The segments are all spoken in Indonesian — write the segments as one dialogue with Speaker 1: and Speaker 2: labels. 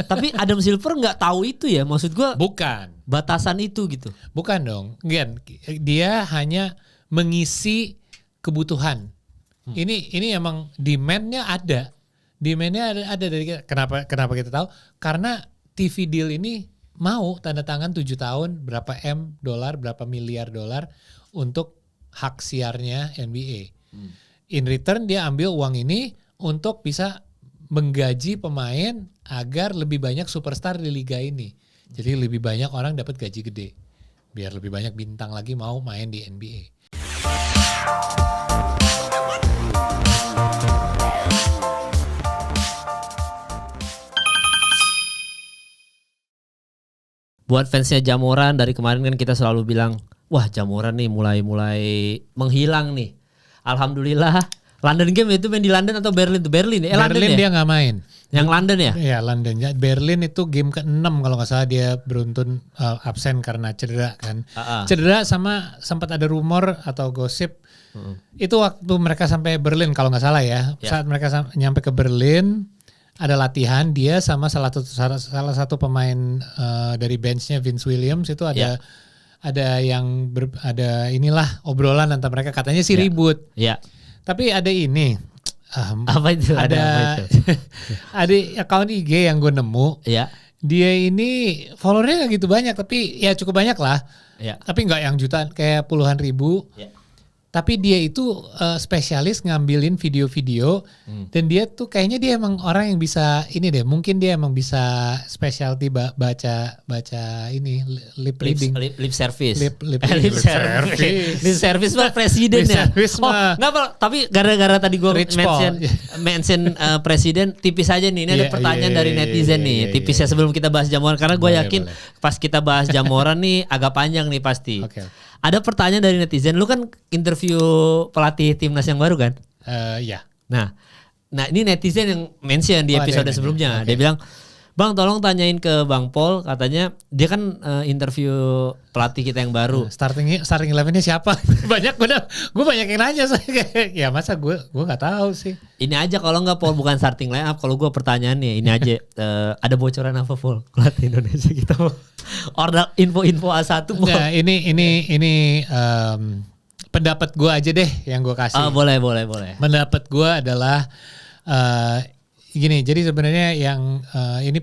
Speaker 1: Tapi Adam Silver nggak tahu itu ya, maksud gue
Speaker 2: Bukan.
Speaker 1: batasan itu gitu.
Speaker 2: Bukan dong. Dia hanya mengisi kebutuhan. Ini emang demand-nya ada. Demand-nya ada dari kenapa kita tahu? Karena TV deal ini mau tanda tangan 7 tahun berapa dolar, berapa miliar dolar untuk hak siarnya NBA. In return dia ambil uang ini untuk bisa menggaji pemain agar lebih banyak superstar di liga ini. Jadi lebih banyak orang dapat gaji gede. Biar lebih banyak bintang lagi mau main di NBA.
Speaker 1: Buat fansnya Jamoran, dari kemarin kan kita selalu bilang, wah Jamoran nih mulai menghilang nih. Alhamdulillah, London game itu main di London atau Berlin tuh? Berlin ya?
Speaker 2: Berlin
Speaker 1: London
Speaker 2: dia nggak main.
Speaker 1: Yang London ya?
Speaker 2: Iya London. Berlin itu game ke-6 kalau nggak salah dia beruntun absen karena cedera kan. Cedera sama sempat ada rumor atau gosip. Itu waktu mereka sampai Berlin kalau nggak salah ya. Saat mereka nyampe ke Berlin ada latihan dia sama salah satu pemain dari benchnya Vince Williams itu ada yang ada inilah obrolan antara mereka, katanya sih ribut.
Speaker 1: Iya.
Speaker 2: Tapi ada ini.
Speaker 1: Apa itu?
Speaker 2: Ada akun IG yang gue nemu.
Speaker 1: Iya.
Speaker 2: Dia ini followernya gak gitu banyak tapi ya cukup banyak lah.
Speaker 1: Iya.
Speaker 2: Tapi nggak yang jutaan, kayak puluhan ribu.
Speaker 1: Iya.
Speaker 2: Tapi dia itu spesialis ngambilin video-video dan dia tuh kayaknya dia emang orang yang bisa ini deh, mungkin dia emang bisa specialty baca ini lip reading,
Speaker 1: lip service.
Speaker 2: lip
Speaker 1: service. Lip service mah presiden ya. Enggak apa, tapi gara-gara tadi gue mention presiden, tipis aja nih. Ini ada pertanyaan dari netizen nih. Tipisnya sebelum kita bahas Jamoran, karena gue yakin pas kita bahas Jamoran nih agak panjang nih pasti. Ada pertanyaan dari netizen, lu kan interview pelatih timnas yang baru kan?
Speaker 2: Ya.
Speaker 1: Nah ini netizen yang mention di episode sebelumnya. Dia bilang, Bang tolong tanyain ke Bang Paul, katanya dia kan interview pelatih kita yang baru.
Speaker 2: Starting 11-nya siapa? Banyak gue banyak yang nanya, ya masa gue nggak tahu sih.
Speaker 1: Ini aja kalau nggak Paul, bukan starting line up. Kalau gue pertanyaannya ini aja, ada bocoran apa Paul pelatih Indonesia kita? Order info A1 Paul.
Speaker 2: Nah, ini pendapat gue aja deh yang gue kasih.
Speaker 1: Boleh.
Speaker 2: Pendapat gue adalah gini, jadi sebenarnya yang ini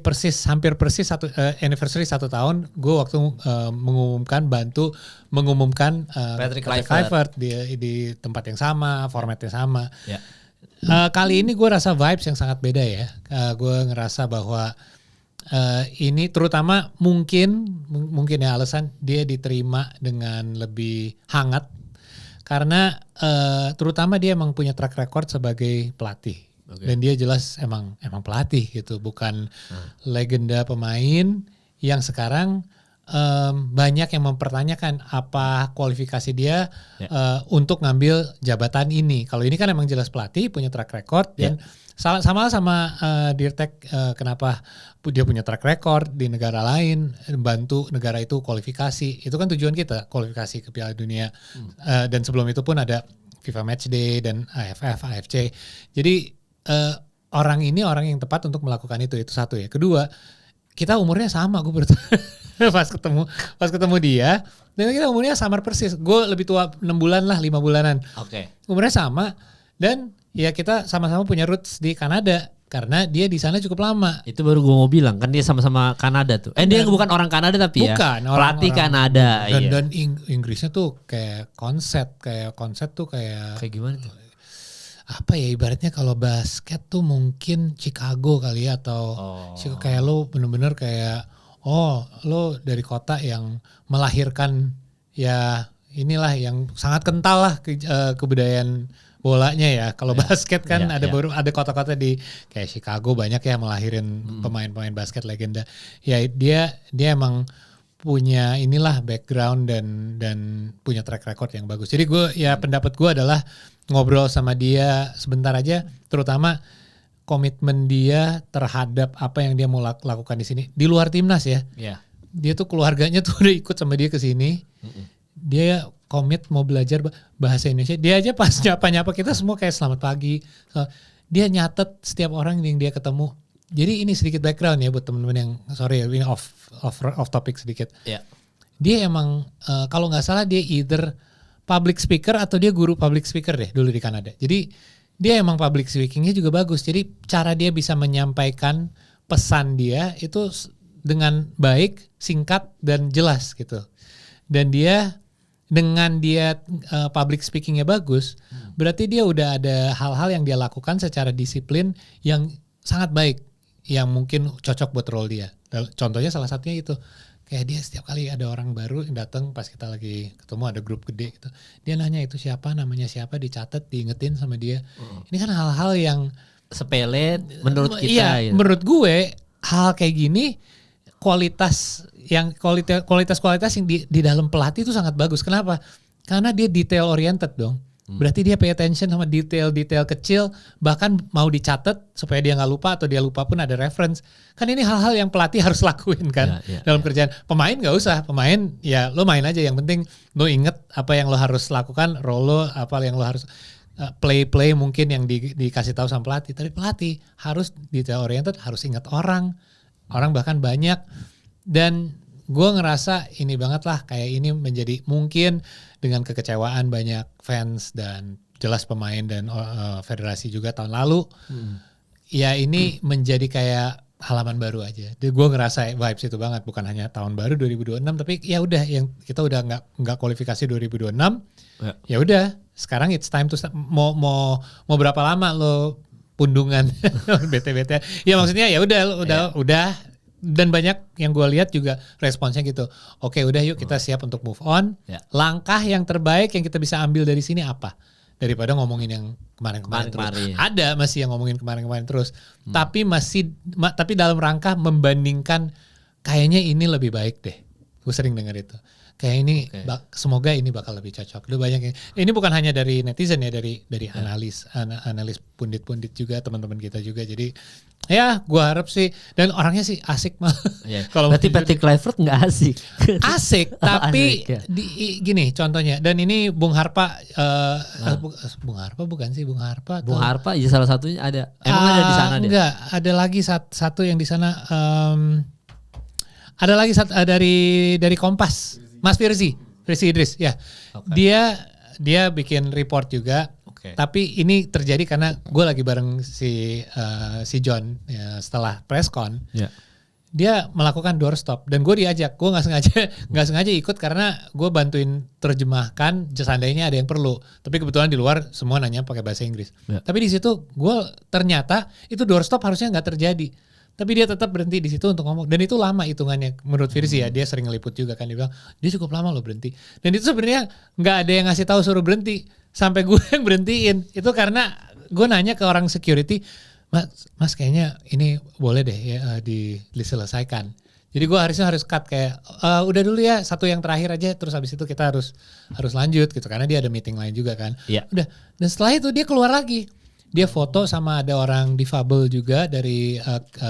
Speaker 2: hampir persis anniversary 1 tahun gue waktu bantu mengumumkan Patrick Kluivert di tempat yang sama, formatnya sama.
Speaker 1: Ya.
Speaker 2: Kali ini gue rasa vibes yang sangat beda ya. Gue ngerasa bahwa ini terutama mungkin ya alasan dia diterima dengan lebih hangat karena terutama dia emang punya track record sebagai pelatih. Dan dia jelas emang pelatih gitu, bukan legenda pemain yang sekarang banyak yang mempertanyakan apa kualifikasi dia untuk ngambil jabatan ini. Kalau ini kan emang jelas pelatih, punya track record dan sama Dirtek kenapa dia punya track record di negara lain, bantu negara itu kualifikasi. Itu kan tujuan kita, kualifikasi ke Piala Dunia. Dan sebelum itu pun ada FIFA Matchday dan AFF, AFC. Jadi orang ini orang yang tepat untuk melakukan itu satu ya. Kedua, kita umurnya sama, gue pas ketemu dia, dan kita umurnya samar persis. Gue lebih tua 6 bulan lah, 5 bulanan. Umurnya sama dan ya kita sama-sama punya roots di Kanada karena dia di sana cukup lama. Itu baru gue mau bilang kan dia sama-sama Kanada tuh. Dia bukan orang Kanada tapi bukan, pelatih Kanada. Dan Inggrisnya tuh kayak konsep tuh kayak gimana tuh? Apa ya ibaratnya kalau basket tuh mungkin Chicago kali ya atau kayak lo bener-bener kayak lo dari kota yang melahirkan ya inilah yang sangat kental lah kebudayaan bolanya ya. Kalau basket kan ada kota-kota di kayak Chicago banyak ya melahirin pemain-pemain basket legenda. Ya dia emang punya inilah background dan punya track record yang bagus. Jadi pendapat gue adalah ngobrol sama dia sebentar aja, terutama komitmen dia terhadap apa yang dia mau lakukan di sini di luar timnas ya. Dia tuh keluarganya tuh udah ikut sama dia ke sini. Dia komit mau belajar bahasa Indonesia. Dia aja pas nyapa kita semua kayak selamat pagi. Dia nyatet setiap orang yang dia ketemu. Jadi ini sedikit background ya buat teman-teman yang sorry ya ini off topic sedikit.
Speaker 1: Yeah.
Speaker 2: Dia emang kalau nggak salah dia either public speaker atau dia guru public speaker deh dulu di Kanada. Jadi dia emang public speakingnya juga bagus. Jadi cara dia bisa menyampaikan pesan dia itu dengan baik, singkat dan jelas gitu. Dan dia dengan dia public speakingnya bagus, berarti dia udah ada hal-hal yang dia lakukan secara disiplin yang sangat baik, yang mungkin cocok buat role dia. Contohnya salah satunya itu, kayak dia setiap kali ada orang baru yang datang pas kita lagi ketemu ada grup gede gitu, dia nanya itu siapa, namanya siapa, dicatat, diingetin sama dia. Ini kan hal-hal yang
Speaker 1: sepele menurut kita.
Speaker 2: Iya,
Speaker 1: gitu.
Speaker 2: Menurut gue hal kayak gini kualitas yang di dalam pelatih itu sangat bagus. Kenapa? Karena dia detail oriented dong. Berarti dia pay attention sama detail-detail kecil, bahkan mau dicatat supaya dia nggak lupa atau dia lupa pun ada reference. Kan ini hal-hal yang pelatih harus lakuin kan dalam kerjaan. Pemain nggak usah, pemain ya lo main aja. Yang penting lo inget apa yang lo harus lakukan, role lo, apa yang lo harus play mungkin yang dikasih tahu sama pelatih. Tapi pelatih harus detail oriented, harus ingat orang bahkan banyak. Dan gue ngerasa ini banget lah, kayak ini menjadi mungkin dengan kekecewaan banyak fans dan jelas pemain dan federasi juga tahun lalu. Ya ini menjadi kayak halaman baru aja. Gue ngerasa vibes itu banget, bukan hanya tahun baru 2026 tapi ya udah yang kita udah nggak kualifikasi 2026. Ya udah, sekarang it's time to start. Mau berapa lama lo pundungan bete-bete. Ya maksudnya ya udah. Dan banyak yang gue lihat juga responsnya gitu. Oke, udah yuk kita siap untuk move on. Langkah yang terbaik yang kita bisa ambil dari sini apa? Daripada ngomongin yang kemarin-kemarin terus. Ada masih yang ngomongin kemarin-kemarin terus. Tapi tapi dalam rangka membandingkan kayaknya ini lebih baik deh. Gue sering dengar itu. Kayak ini semoga ini bakal lebih cocok. Udah banyak yang, ini bukan hanya dari netizen ya, dari analis pundit-pundit juga, teman-teman kita juga. Jadi ya gue harap sih, dan orangnya sih asik mah.
Speaker 1: Kalau berarti Patrick Kluivert nggak asik.
Speaker 2: Asik tapi asik, ya. Gini contohnya, dan ini Bung Harpa Bung Harpa bukan sih Bung Harpa.
Speaker 1: Bung Harpa ya salah satunya ada. Emang ada di sana deh.
Speaker 2: Enggak, ada lagi satu yang di sana. Ada lagi dari Kompas. Mas Firzi Idris ya. Dia bikin report juga. Tapi ini terjadi karena gue lagi bareng si John ya, setelah press con. Dia melakukan doorstop dan gue diajak. Gue nggak sengaja ikut karena gue bantuin terjemahkan seandainya ada yang perlu. Tapi kebetulan di luar semua nanya pakai bahasa Inggris. Tapi di situ gue ternyata itu doorstop harusnya nggak terjadi. Tapi dia tetap berhenti di situ untuk ngomong, dan itu lama hitungannya menurut Firzi ya, dia sering ngeliput juga kan, dia bilang dia cukup lama loh berhenti, dan itu sebenarnya nggak ada yang ngasih tahu suruh berhenti, sampai gue yang berhentiin. Itu karena gue nanya ke orang security, mas kayaknya ini boleh deh ya diselesaikan. Jadi gue harus cut kayak udah dulu ya, satu yang terakhir aja, terus habis itu kita harus lanjut gitu karena dia ada meeting lain juga kan. Udah, dan setelah itu dia keluar lagi. Dia foto sama ada orang difabel juga dari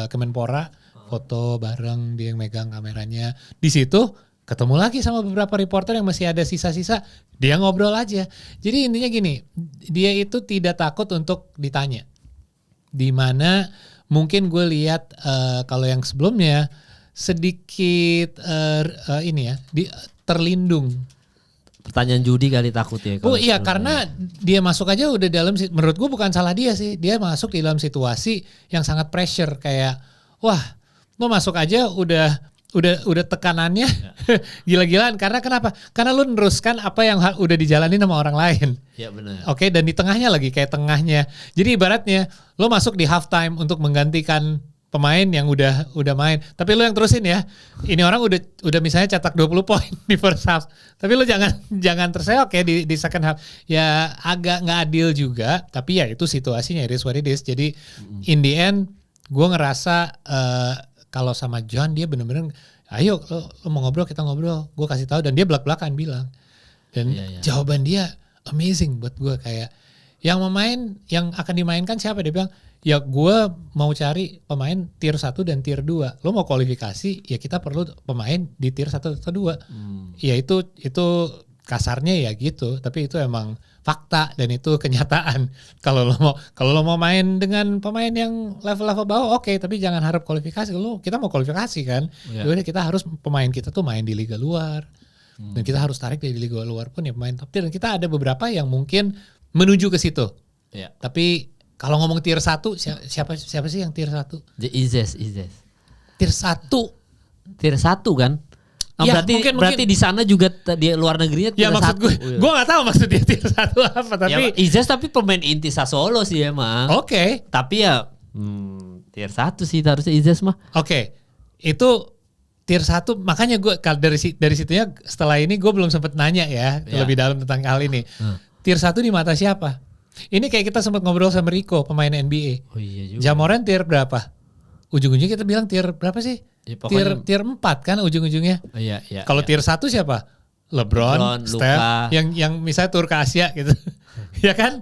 Speaker 2: Kemenpora, foto bareng, dia yang megang kameranya. Di situ ketemu lagi sama beberapa reporter yang masih ada sisa-sisa, dia ngobrol aja. Jadi intinya gini, dia itu tidak takut untuk ditanya. Dimana mungkin gue lihat kalau yang sebelumnya sedikit terlindung.
Speaker 1: Pertanyaan judi kali takut ya.
Speaker 2: Iya karena dia masuk aja udah menurut gue bukan salah dia sih. Dia masuk di dalam situasi yang sangat pressure, kayak wah lo masuk aja udah tekanannya gila-gilaan. Karena kenapa? Karena lo neruskan apa yang udah dijalani sama orang lain.
Speaker 1: Iya benar.
Speaker 2: Oke, dan di tengahnya lagi kayak tengahnya. Jadi ibaratnya lo masuk di half time untuk menggantikan pemain yang udah main, tapi lo yang terusin ya. Ini orang udah misalnya cetak 20 poin di first half, tapi lo jangan terseok ya di second half. Ya agak nggak adil juga, tapi ya itu situasinya, it is what it is. Jadi in the end gue ngerasa kalau sama John dia bener-bener ayo lo mau ngobrol kita ngobrol, gue kasih tahu, dan dia belak-belakan bilang, dan jawaban dia amazing buat gue, kayak yang akan dimainkan siapa, dia bilang ya gue mau cari pemain tier 1 dan tier 2. Lo mau kualifikasi ya kita perlu pemain di tier 1 atau 2. Ya itu kasarnya ya gitu, tapi itu emang fakta dan itu kenyataan. Kalau lo mau main dengan pemain yang level-level bawah, oke, tapi jangan harap kualifikasi. Kita mau kualifikasi kan, yaudah kita harus pemain kita tuh main di liga luar dan kita harus tarik dari liga luar pun ya pemain top tier. Dan kita ada beberapa yang mungkin menuju ke situ. Tapi kalau ngomong tier 1 siapa sih yang tier 1?
Speaker 1: Izes.
Speaker 2: Tier 1
Speaker 1: kan? Oh, ya, berarti di sana juga di luar negerinya tier 1.
Speaker 2: Maksud gue nggak tahu maksud dia tier 1 apa, tapi
Speaker 1: Izes tapi pemain inti Sassuolo sih emang.
Speaker 2: Oke.
Speaker 1: Tapi ya tier 1 sih harusnya Izes mah.
Speaker 2: Oke. Itu tier 1, makanya gue dari situnya setelah ini gue belum sempat nanya ya lebih dalam tentang hal ini. Tier 1 di mata siapa? Ini kayak kita sempat ngobrol sama Rico, pemain NBA.
Speaker 1: Oh iya juga.
Speaker 2: Jamoran tier berapa? Ujung-ujungnya kita bilang tier berapa sih?
Speaker 1: Ya, pokoknya,
Speaker 2: tier 4 kan ujung-ujungnya.
Speaker 1: Iya.
Speaker 2: Kalau tier 1 siapa? LeBron, Steph, yang misalnya tur ke Asia gitu. Ya kan?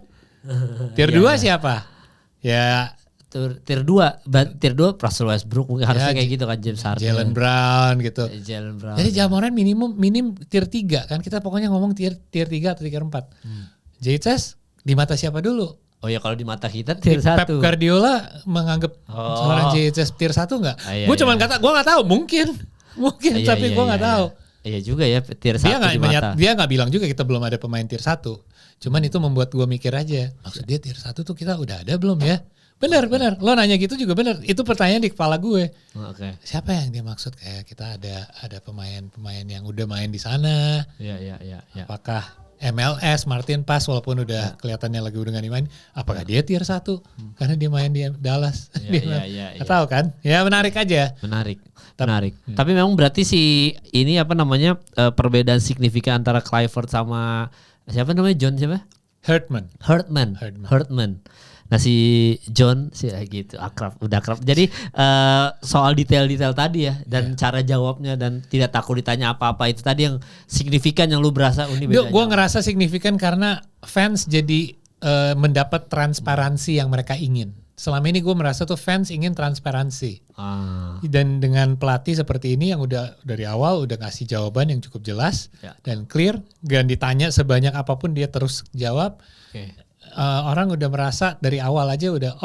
Speaker 2: Tier 2 siapa? Ya
Speaker 1: tier 2 Russell Westbrook mungkin harusnya kayak gitu kan, James Harden.
Speaker 2: Jalen Brown gitu.
Speaker 1: Brown.
Speaker 2: Jadi Jamoran minim tier 3 kan, kita pokoknya ngomong tier 3 atau tier 4. JHS di mata siapa dulu?
Speaker 1: Oh ya, kalau di mata kita tier 1.
Speaker 2: Pep Guardiola menganggap seorang JHS tier 1 enggak? Gue cuma gue enggak tahu, mungkin tapi gue enggak tahu.
Speaker 1: Iya juga ya, tier 1 di mata.
Speaker 2: Dia enggak bilang juga kita belum ada pemain tier 1. Cuman itu membuat gue mikir aja, maksud dia tier 1 tuh kita udah ada belum ya? Benar. Lo nanya gitu juga benar. Itu pertanyaan di kepala gue. Siapa yang dia maksud kayak kita ada pemain yang udah main di sana?
Speaker 1: Iya.
Speaker 2: Apakah MLS Martin Pass walaupun udah kelihatannya lagi udah gak dimain, apakah dia tier 1 karena dia main di Dallas?
Speaker 1: Iya.
Speaker 2: Tahu kan? Ya menarik aja.
Speaker 1: Menarik. Tapi memang berarti ini perbedaan signifikan antara Clifford sama siapa namanya, John siapa? Hurtman. Nah si John gitu udah akrab. Jadi soal detail-detail tadi ya dan cara jawabnya dan tidak takut ditanya apa-apa, itu tadi yang signifikan yang lu berasa ini bedanya.
Speaker 2: Gue ngerasa signifikan karena fans jadi mendapat transparansi yang mereka ingin. Selama ini gue merasa tuh fans ingin transparansi. Dan dengan pelatih seperti ini yang udah dari awal udah ngasih jawaban yang cukup jelas dan clear, dan ditanya sebanyak apapun dia terus jawab. Orang udah merasa dari awal aja udah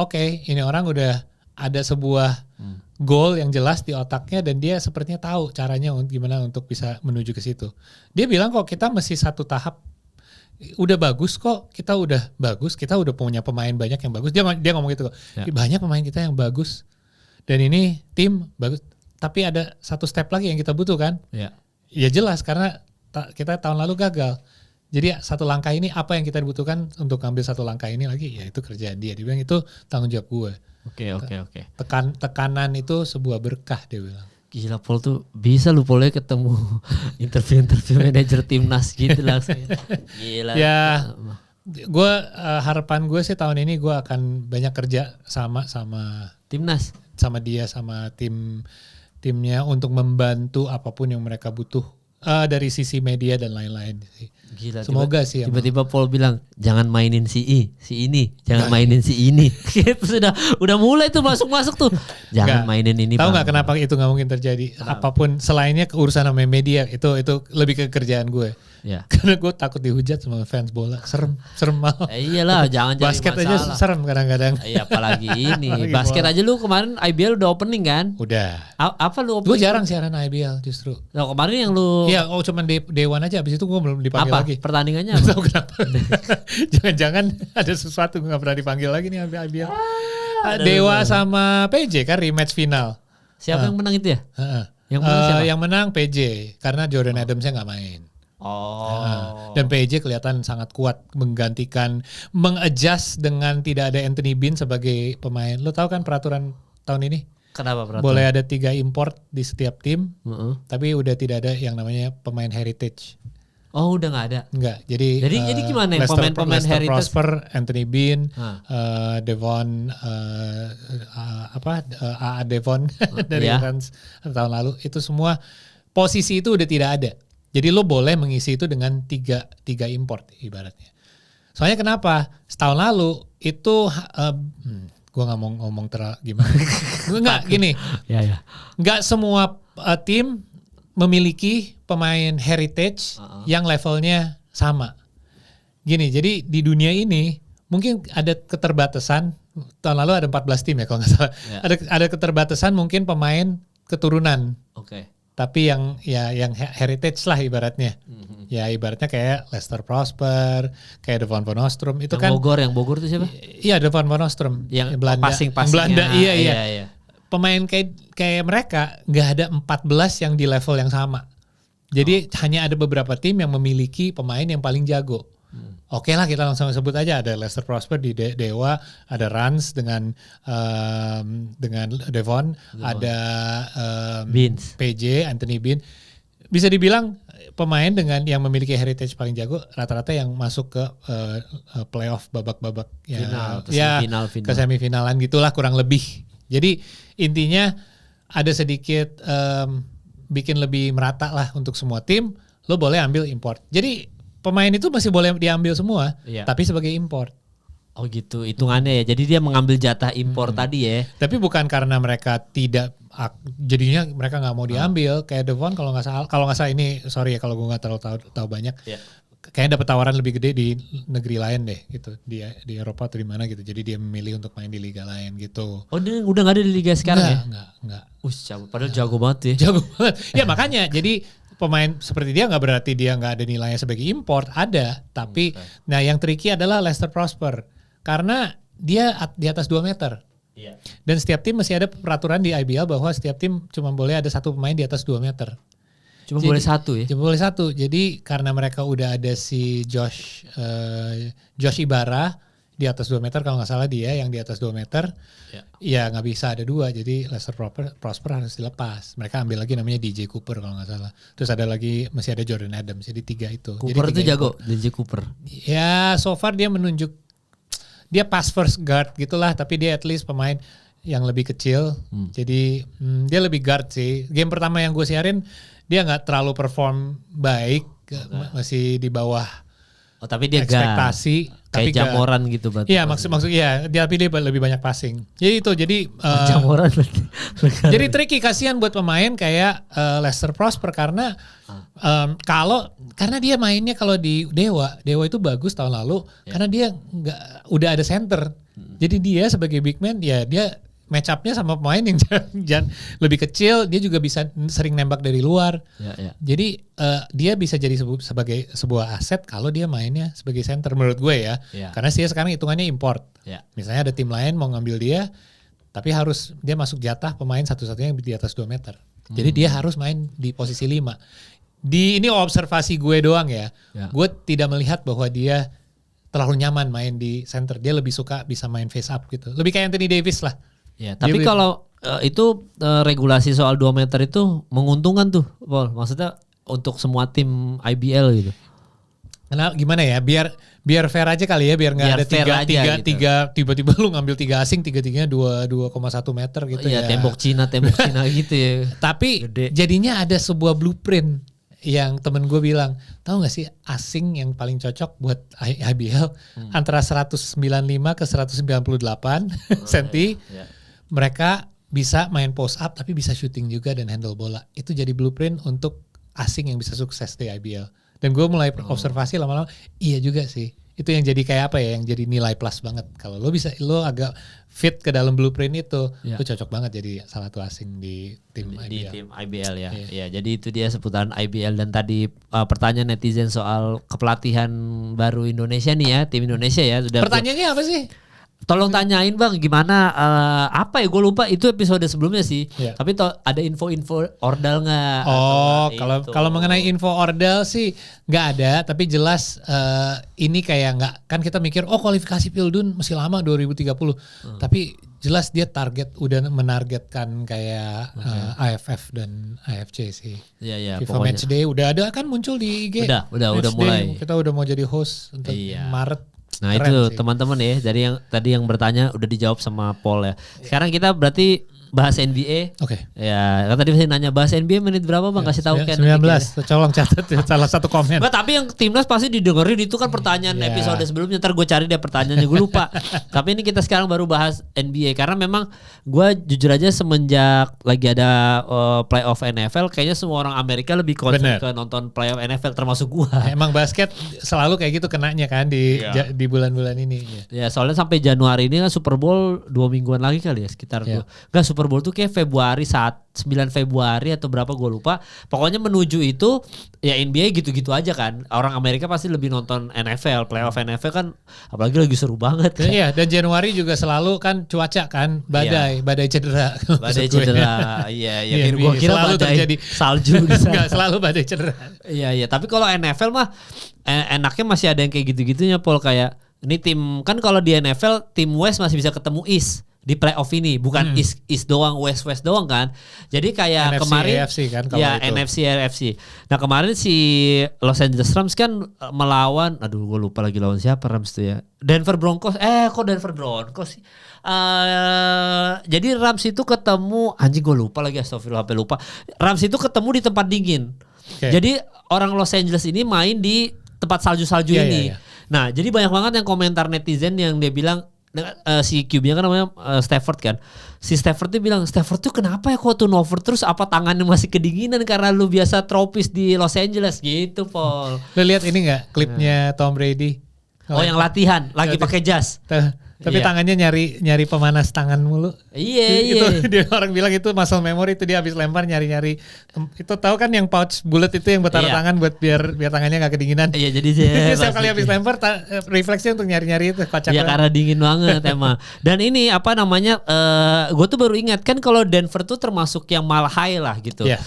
Speaker 2: ini orang udah ada sebuah goal yang jelas di otaknya dan dia sepertinya tahu caranya gimana untuk bisa menuju ke situ. Dia bilang kok kita masih satu tahap, udah bagus kok, kita udah bagus, kita udah punya pemain banyak yang bagus. Dia ngomong gitu kok. Banyak pemain kita yang bagus dan ini tim bagus, tapi ada satu step lagi yang kita butuhkan. Ya jelas karena kita tahun lalu gagal. Jadi satu langkah ini apa yang kita butuhkan untuk ambil satu langkah ini lagi, ya itu kerjaan dia. Dia bilang itu tanggung jawab gue.
Speaker 1: Oke.
Speaker 2: Tekanan itu sebuah berkah, dia bilang.
Speaker 1: Gila Paul tuh bisa lu Paul ketemu interview manajer timnas gitu langsung. Gila.
Speaker 2: Ya, gue harapan gue sih tahun ini gue akan banyak kerja sama
Speaker 1: timnas,
Speaker 2: sama dia, sama timnya untuk membantu apapun yang mereka butuh. Dari sisi media dan lain-lain sih.
Speaker 1: Gila,
Speaker 2: semoga sih.
Speaker 1: Tiba-tiba Paul bilang jangan mainin si ini, jangan mainin si ini. Gitu udah mulai tuh masuk tuh. Jangan mainin ini.
Speaker 2: Tahu nggak kenapa itu nggak mungkin terjadi? Apapun selainnya keurusan sama media itu lebih ke kerjaan gue. Karena gue takut dihujat sama fans bola, serem mal.
Speaker 1: Iyalah, jangan jadi
Speaker 2: basket masalah. Aja serem kadang-kadang.
Speaker 1: Iya, apalagi ini basket bola. Aja lu kemarin IBL udah opening kan?
Speaker 2: Udah.
Speaker 1: Apa lu opening?
Speaker 2: Gue jarang siaran IBL justru.
Speaker 1: Nah, kemarin yang lu.
Speaker 2: Iya, cuman day one aja. Abis itu gue belum dipanggil lagi.
Speaker 1: Pertandingannya
Speaker 2: apa? Tahu kenapa? Jangan-jangan ada sesuatu gue nggak pernah dipanggil lagi nih IBL. Dewa sama PJ kan rematch final.
Speaker 1: Siapa yang menang itu ya?
Speaker 2: Yang menang siapa? Yang menang PJ karena Jordan Adamsnya nggak main. Dan PJ kelihatan sangat kuat mengadjust dengan tidak ada Anthony Bean sebagai pemain. Lo tahu kan peraturan tahun ini?
Speaker 1: Kenapa peraturan?
Speaker 2: Boleh ada 3 import di setiap tim, tapi udah tidak ada yang namanya pemain heritage.
Speaker 1: Oh, udah nggak ada?
Speaker 2: Nggak. Jadi
Speaker 1: gimana ya pemain heritage?
Speaker 2: Prosper, Anthony Bean, Devon, Devon dari Rans tahun lalu. Itu semua posisi itu udah tidak ada. Jadi lo boleh mengisi itu dengan tiga import ibaratnya. Soalnya kenapa? Setahun lalu itu gue nggak mau ngomong gimana. Nggak gini. Nggak semua tim memiliki pemain heritage yang levelnya sama. gini, jadi di dunia ini mungkin ada keterbatasan. Tahun lalu ada 14 tim ya kalau nggak salah. Ada keterbatasan mungkin pemain keturunan.
Speaker 1: Oke.
Speaker 2: Tapi yang heritage lah ibaratnya. Ya ibaratnya kayak Lester Prosper, kayak Devon Van Ostrom itu
Speaker 1: yang
Speaker 2: kan.
Speaker 1: Yang Bogor itu siapa?
Speaker 2: Iya, Devon Van Ostrom.
Speaker 1: Yang
Speaker 2: Belanda.
Speaker 1: passing-passingnya.
Speaker 2: Iya. Pemain kayak mereka nggak ada 14 yang di level yang sama. Jadi hanya ada beberapa tim yang memiliki pemain yang paling jago. Oke lah, kita langsung sebut aja, ada Lester Prosper di Dewa, ada Rans dengan Devon, ada
Speaker 1: Beans.
Speaker 2: PJ, Anthony Bean. Bisa dibilang pemain dengan yang memiliki heritage paling jago rata-rata yang masuk ke playoff babak-babak
Speaker 1: final.
Speaker 2: Ke semifinalan gitulah kurang lebih. Jadi intinya ada sedikit bikin lebih merata lah untuk semua tim. Lo boleh ambil import. Jadi pemain itu masih boleh diambil semua, tapi sebagai import.
Speaker 1: Oh gitu, hitungannya ya. Jadi dia mengambil jatah impor tadi ya.
Speaker 2: Tapi bukan karena mereka tidak, jadinya mereka nggak mau diambil. Kayak Devon kalau nggak salah ini, sorry ya kalau gue nggak terlalu tahu banyak. Kayaknya dapat tawaran lebih gede di negeri lain deh, gitu di Eropa atau di mana gitu. Jadi dia memilih untuk main di liga lain gitu.
Speaker 1: Oh dia udah nggak ada di liga sekarang
Speaker 2: Enggak.
Speaker 1: Padahal jago banget ya.
Speaker 2: Jago banget. Ya makanya jadi pemain seperti dia nggak berarti dia nggak ada nilainya sebagai import, ada. Tapi nah yang tricky adalah Lester Prosper karena dia di atas 2 meter.
Speaker 1: Iya.
Speaker 2: Dan setiap tim masih ada peraturan di IBL bahwa setiap tim cuma boleh ada satu pemain di atas 2 meter.
Speaker 1: Boleh satu ya?
Speaker 2: Cuma boleh satu. Jadi karena mereka udah ada si Josh Ibarra di atas 2 meter, kalau nggak salah dia yang di atas 2 meter, ya nggak bisa ada 2. Jadi Lester Prosper harus dilepas. Mereka ambil lagi namanya DJ Cooper kalau nggak salah. Terus ada lagi, masih ada Jordan Adams. Jadi 3 itu.
Speaker 1: Cooper
Speaker 2: jadi
Speaker 1: itu jago, DJ Cooper.
Speaker 2: Ya so far dia menunjuk, dia pass first guard gitulah. Tapi dia at least pemain yang lebih kecil. Jadi dia lebih guard sih. Game pertama yang gue siarin, dia nggak terlalu perform baik. Masih di bawah
Speaker 1: tapi dia
Speaker 2: ekspektasi.
Speaker 1: Kayak Jamoran gitu berarti.
Speaker 2: Iya maksudnya tapi dia lebih banyak passing. Jadi
Speaker 1: Jamoran
Speaker 2: jadi tricky, kasihan buat pemain kayak Lester Prosper karena karena dia mainnya kalau di Dewa itu bagus tahun lalu karena dia udah ada center. Jadi dia sebagai big man ya dia match up-nya sama pemain yang lebih kecil, dia juga bisa sering nembak dari luar. Jadi dia bisa jadi sebagai sebuah aset kalau dia mainnya sebagai center menurut gue ya. Karena dia sekarang hitungannya import. Misalnya ada tim lain mau ngambil dia, tapi harus dia masuk jatah pemain satu-satunya yang di atas 2 meter. Jadi dia harus main di posisi 5. Ini observasi gue doang ya. Gue tidak melihat bahwa dia terlalu nyaman main di center. Dia lebih suka bisa main face up gitu. Lebih kayak Anthony Davis lah.
Speaker 1: Ya, tapi kalau itu regulasi soal 2 meter itu menguntungkan tuh, Paul. Maksudnya untuk semua tim IBL gitu.
Speaker 2: Karena gimana ya, biar fair aja kali ya, biar nggak ada tiga tiba-tiba lu ngambil 3 asing, 3-3-nya 2,1 meter gitu ya.
Speaker 1: Tembok Cina gitu ya.
Speaker 2: Tapi jadinya ada sebuah blueprint yang temen gue bilang, tahu nggak sih asing yang paling cocok buat IBL antara 195 ke 198 cm. Mereka bisa main post up tapi bisa shooting juga dan handle bola. Itu jadi blueprint untuk asing yang bisa sukses di IBL. Dan gue mulai observasi lama-lama, iya juga sih. Itu yang jadi kayak apa ya, yang jadi nilai plus banget. Kalau lo agak fit ke dalam blueprint itu, lo cocok banget jadi salah satu asing di tim IBL.
Speaker 1: Di tim IBL ya. Ya, jadi itu dia seputaran IBL. Dan tadi pertanyaan netizen soal kepelatihan baru Indonesia nih ya, tim Indonesia ya.
Speaker 2: Pertanyaannya apa sih?
Speaker 1: Tolong tanyain bang gimana apa ya, gue lupa itu episode sebelumnya sih. Tapi ada info Ordal nggak?
Speaker 2: Oh kalau mengenai info Ordal sih nggak ada, tapi jelas ini kayak nggak, kan kita mikir kualifikasi Pildun masih lama 2030, tapi jelas dia udah menargetkan kayak AFF dan AFC sih.
Speaker 1: Iya
Speaker 2: FIFA Matchday udah ada kan muncul di IG.
Speaker 1: Udah mulai.
Speaker 2: Kita udah mau jadi host untuk Maret.
Speaker 1: Nah keren itu teman-teman ya, dari yang tadi yang bertanya udah dijawab sama Paul ya. Sekarang kita berarti bahas NBA.
Speaker 2: Oke.
Speaker 1: Ya, kan tadi saya nanya bahas NBA menit berapa Bang? Kasih tahu Ken.
Speaker 2: 19. Colong catat salah satu komen.
Speaker 1: Enggak, tapi yang timnas pasti didengerin itu kan pertanyaan episode sebelumnya. Ntar gue cari deh pertanyaannya, gue lupa. Tapi ini kita sekarang baru bahas NBA karena memang gue jujur aja semenjak lagi ada playoff NFL, kayaknya semua orang Amerika lebih concern ke nonton playoff NFL termasuk gue.
Speaker 2: Emang basket selalu kayak gitu kenanya kan di bulan-bulan ini.
Speaker 1: Ya soalnya sampai Januari ini kan Super Bowl 2 mingguan lagi kali ya sekitar tuh. Enggak, Super Bowl tuh kayak Februari 9 Februari atau berapa gue lupa. Pokoknya menuju itu ya NBA gitu-gitu aja kan. Orang Amerika pasti lebih nonton NFL, playoff NFL kan apalagi lagi seru banget kan.
Speaker 2: Iya, dan Januari juga selalu kan cuaca kan badai cedera.
Speaker 1: Badai cedera. Iya, gue kira
Speaker 2: selalu
Speaker 1: badai
Speaker 2: terjadi
Speaker 1: salju gitu.
Speaker 2: Enggak, selalu badai cedera.
Speaker 1: Iya, tapi kalau NFL mah enaknya masih ada yang kayak gitu-gitunya Paul, kayak ini tim kan kalau di NFL tim West masih bisa ketemu East di playoff ini, bukan East doang, West doang kan. Jadi kayak
Speaker 2: NFC,
Speaker 1: kemarin
Speaker 2: AFC kan kalau
Speaker 1: ya
Speaker 2: itu.
Speaker 1: NFC AFC. Nah kemarin si Los Angeles Rams kan melawan, aduh gue lupa lagi lawan siapa Rams tuh ya. Denver Broncos. Kok Denver Broncos sih? Jadi Rams itu ketemu, anjing gue lupa lagi, astagfirullah sampai lupa. Rams itu ketemu di tempat dingin. Okay. Jadi orang Los Angeles ini main di tempat salju-salju ini. Iya. Nah, jadi banyak banget yang komentar netizen yang dia bilang si QB-nya kan namanya Stafford kan. Si Stafford tuh bilang, Stafford tuh kenapa ya kok turnover terus, apa tangannya masih kedinginan karena lu biasa tropis di Los Angeles gitu, Paul.
Speaker 2: Lu lihat ini enggak klipnya Tom Brady?
Speaker 1: Yang latihan lagi pakai jas.
Speaker 2: Tapi tangannya nyari pemanas tangan mulu.
Speaker 1: Iya.
Speaker 2: Dia orang bilang itu muscle memory, itu dia habis lempar nyari. Itu tahu kan yang pouch bullet itu yang buat taruh tangan buat biar tangannya nggak kedinginan.
Speaker 1: Iya, jadi dia
Speaker 2: setiap kali habis lempar refleksnya untuk nyari itu kocak.
Speaker 1: Iya, karena dingin banget emang. Dan ini apa namanya? Gue tuh baru ingat kan kalau Denver tuh termasuk yang mile high lah gitu.
Speaker 2: Yeah.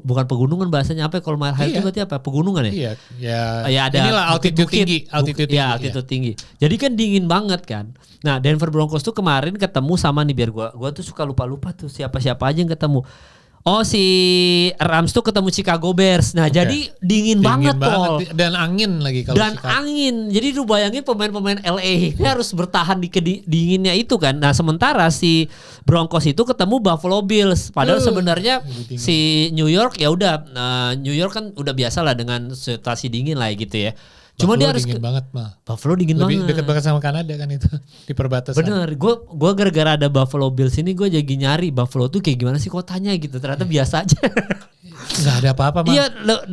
Speaker 1: Bukan pegunungan bahasanya, apa kalau mile high itu berarti apa? Pegunungan ya?
Speaker 2: Iya.
Speaker 1: Ya ada.
Speaker 2: Inilah altitude tinggi.
Speaker 1: Ya, altitude tinggi. Jadi kan dingin banget kan. Nah, Denver Broncos tuh kemarin ketemu sama nih, biar gua tuh suka lupa tuh siapa aja yang ketemu. Oh, si Rams tuh ketemu Chicago Bears. Nah, jadi dingin banget Paul.
Speaker 2: Dan angin lagi kalau
Speaker 1: Dan Chicago. Angin. Jadi lu bayangin pemain-pemain LA ini harus bertahan di dinginnya itu kan. Nah, sementara si Broncos itu ketemu Buffalo Bills. Padahal sebenarnya si New York ya udah New York kan udah biasa lah dengan situasi dingin lah gitu ya. Cuma
Speaker 2: Buffalo
Speaker 1: dia harus
Speaker 2: dingin banget mah.
Speaker 1: Buffalo dingin banget.
Speaker 2: Lebih dekat banget sama Kanada kan itu di perbatasan.
Speaker 1: Bener, gue gara-gara ada Buffalo Bills ini gue jadi nyari Buffalo tuh kayak gimana sih kotanya gitu. Ternyata biasa aja.
Speaker 2: Nggak ada apa-apa mah.
Speaker 1: Iya,